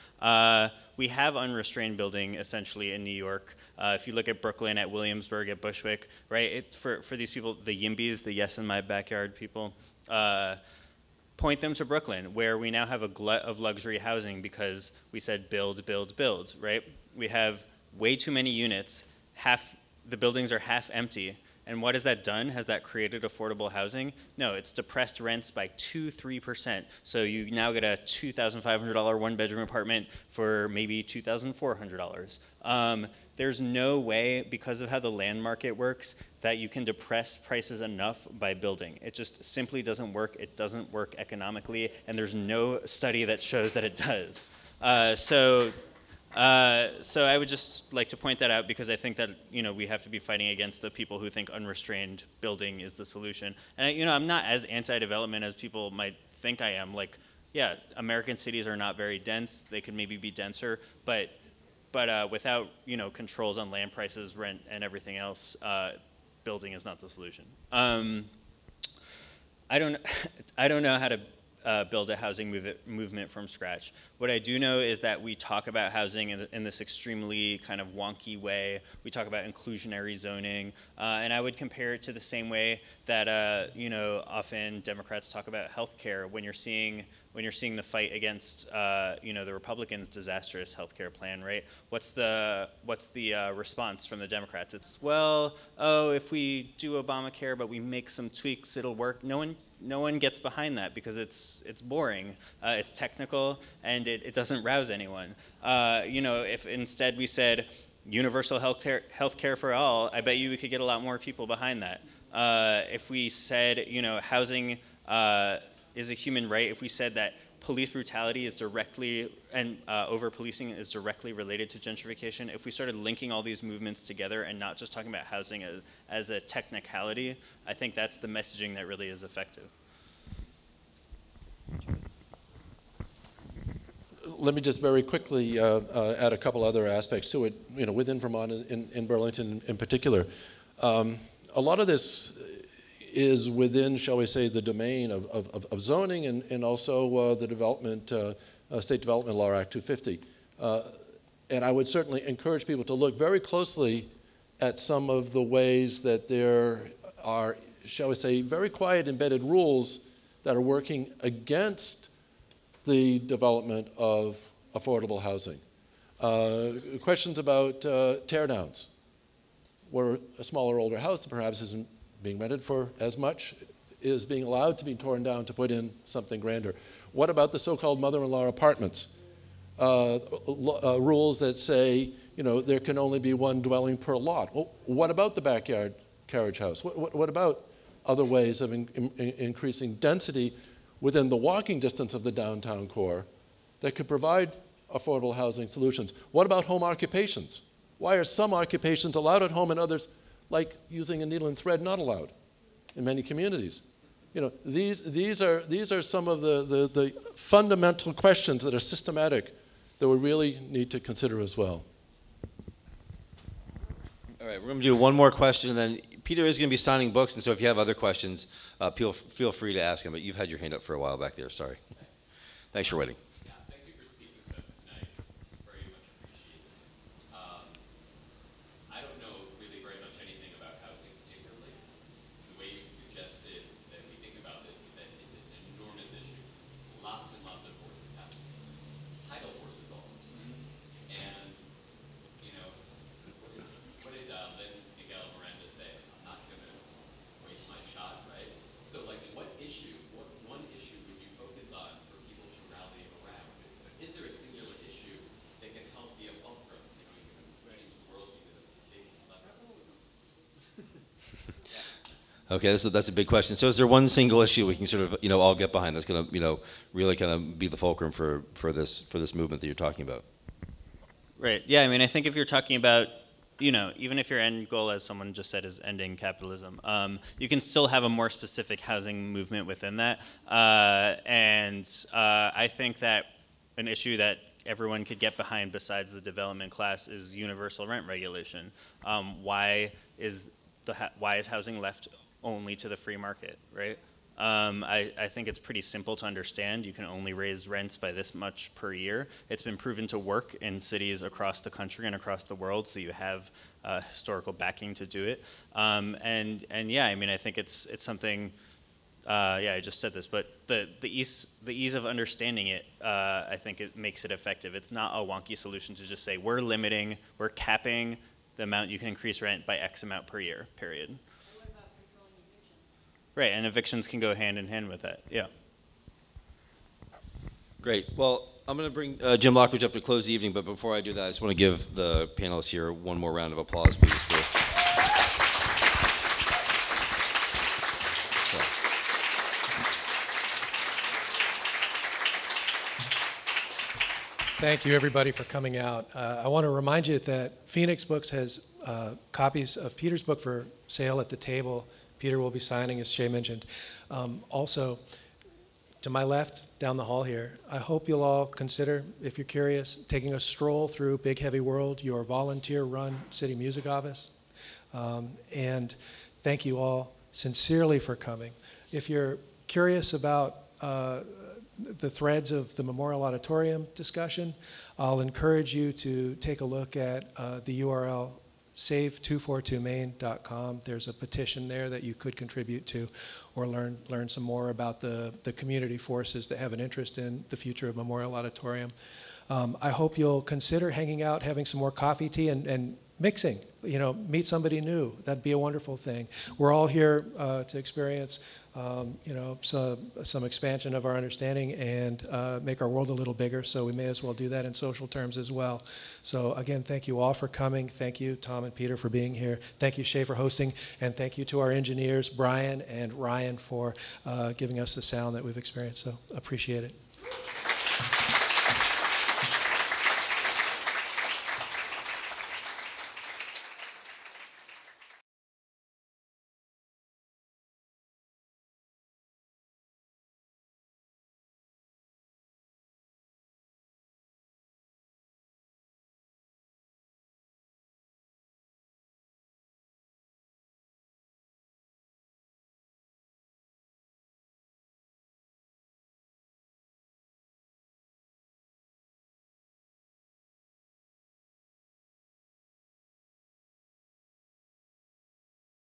We have unrestrained building essentially in New York. If you look at Brooklyn, at Williamsburg, at Bushwick, right? For these people, the YIMBYs, the yes in my backyard people, point them to Brooklyn, where we now have a glut of luxury housing because we said build, build, build, right? We have way too many units. The buildings are half empty. And what has that done? Has that created affordable housing? No, it's depressed rents by 2-3%. So you now get a $2,500 one-bedroom apartment for maybe $2,400. There's no way, because of how the land market works, that you can depress prices enough by building. It just simply doesn't work. It doesn't work economically, and there's no study that shows that it does. So I would just like to point that out because I think that, we have to be fighting against the people who think unrestrained building is the solution. And, I'm not as anti-development as people might think I am. Like, yeah, American cities are not very dense. They could maybe be denser, but without, controls on land prices, rent, and everything else, building is not the solution. I don't know how to build a housing movement from scratch. What I do know is that we talk about housing in this extremely kind of wonky way. We talk about inclusionary zoning, and I would compare it to the same way that often Democrats talk about healthcare. When you're seeing the fight against the Republicans' disastrous healthcare plan, right? What's the response from the Democrats? It's, well, if we do Obamacare but we make some tweaks, it'll work. No one gets behind that because it's boring, it's technical, and it doesn't rouse anyone. If instead we said universal healthcare for all, I bet you we could get a lot more people behind that. If we said, housing is a human right, if we said that police brutality is directly, and over-policing is directly related to gentrification, if we started linking all these movements together and not just talking about housing as a technicality, I think that's the messaging that really is effective. Let me just very quickly add a couple other aspects to it, within Vermont and in Burlington in particular. A lot of this is within, shall we say, the domain of zoning and also the development, State Development Law Act 250. And I would certainly encourage people to look very closely at some of the ways that there are, shall we say, very quiet embedded rules that are working against the development of affordable housing. Questions about teardowns, where a smaller, older house perhaps isn't being rented for as much is being allowed to be torn down to put in something grander. What about the so-called mother-in-law apartments? Rules that say, there can only be one dwelling per lot. Well, what about the backyard carriage house? What about other ways of increasing density within the walking distance of the downtown core that could provide affordable housing solutions? What about home occupations? Why are some occupations allowed at home and others, like using a needle and thread, not allowed in many communities? These are some of the fundamental questions that are systematic that we really need to consider as well. All right, we're going to do one more question, and then Peter is going to be signing books, and so if you have other questions, feel free to ask him. But you've had your hand up for a while back there. Sorry. Thanks for waiting. Okay, that's a big question. So is there one single issue we can sort of, all get behind that's going to, really kind of be the fulcrum for this movement that you're talking about? Right. Yeah, I think if you're talking about, even if your end goal, as someone just said, is ending capitalism, you can still have a more specific housing movement within that. I think that an issue that everyone could get behind besides the development class is universal rent regulation. Why is housing left only to the free market, right? I think it's pretty simple to understand. You can only raise rents by this much per year. It's been proven to work in cities across the country and across the world, so you have historical backing to do it. Yeah, I think it's something yeah, I just said this, but the ease of understanding it, I think it makes it effective. It's not a wonky solution to just say we're capping the amount you can increase rent by X amount per year, period. And what about controlling evictions? Right, and evictions can go hand in hand with that, yeah. Great. Well, I'm going to bring Jim Lockridge up to close the evening, but before I do that, I just want to give the panelists here one more round of applause, please. Thank you, everybody, for coming out. I want to remind you that Phoenix Books has copies of Peter's book for sale at the table. Peter will be signing, as Shay mentioned. Also, to my left, down the hall here, I hope you'll all consider, if you're curious, taking a stroll through Big Heavy World, your volunteer-run city music office. And thank you all sincerely for coming. If you're curious about the threads of the Memorial Auditorium discussion, I'll encourage you to take a look at the URL save242main.com. There's a petition there that you could contribute to or learn some more about the community forces that have an interest in the future of Memorial Auditorium. I hope you'll consider hanging out, having some more coffee, tea, and mixing. You know, meet somebody new. That'd be a wonderful thing. We're all here to experience you know, some expansion of our understanding and make our world a little bigger, so we may as well do that in social terms as well. So again, thank you all for coming. Thank you, Tom and Peter, for being here. Thank you, Shay, for hosting, and thank you to our engineers, Brian and Ryan, for giving us the sound that we've experienced, so appreciate it.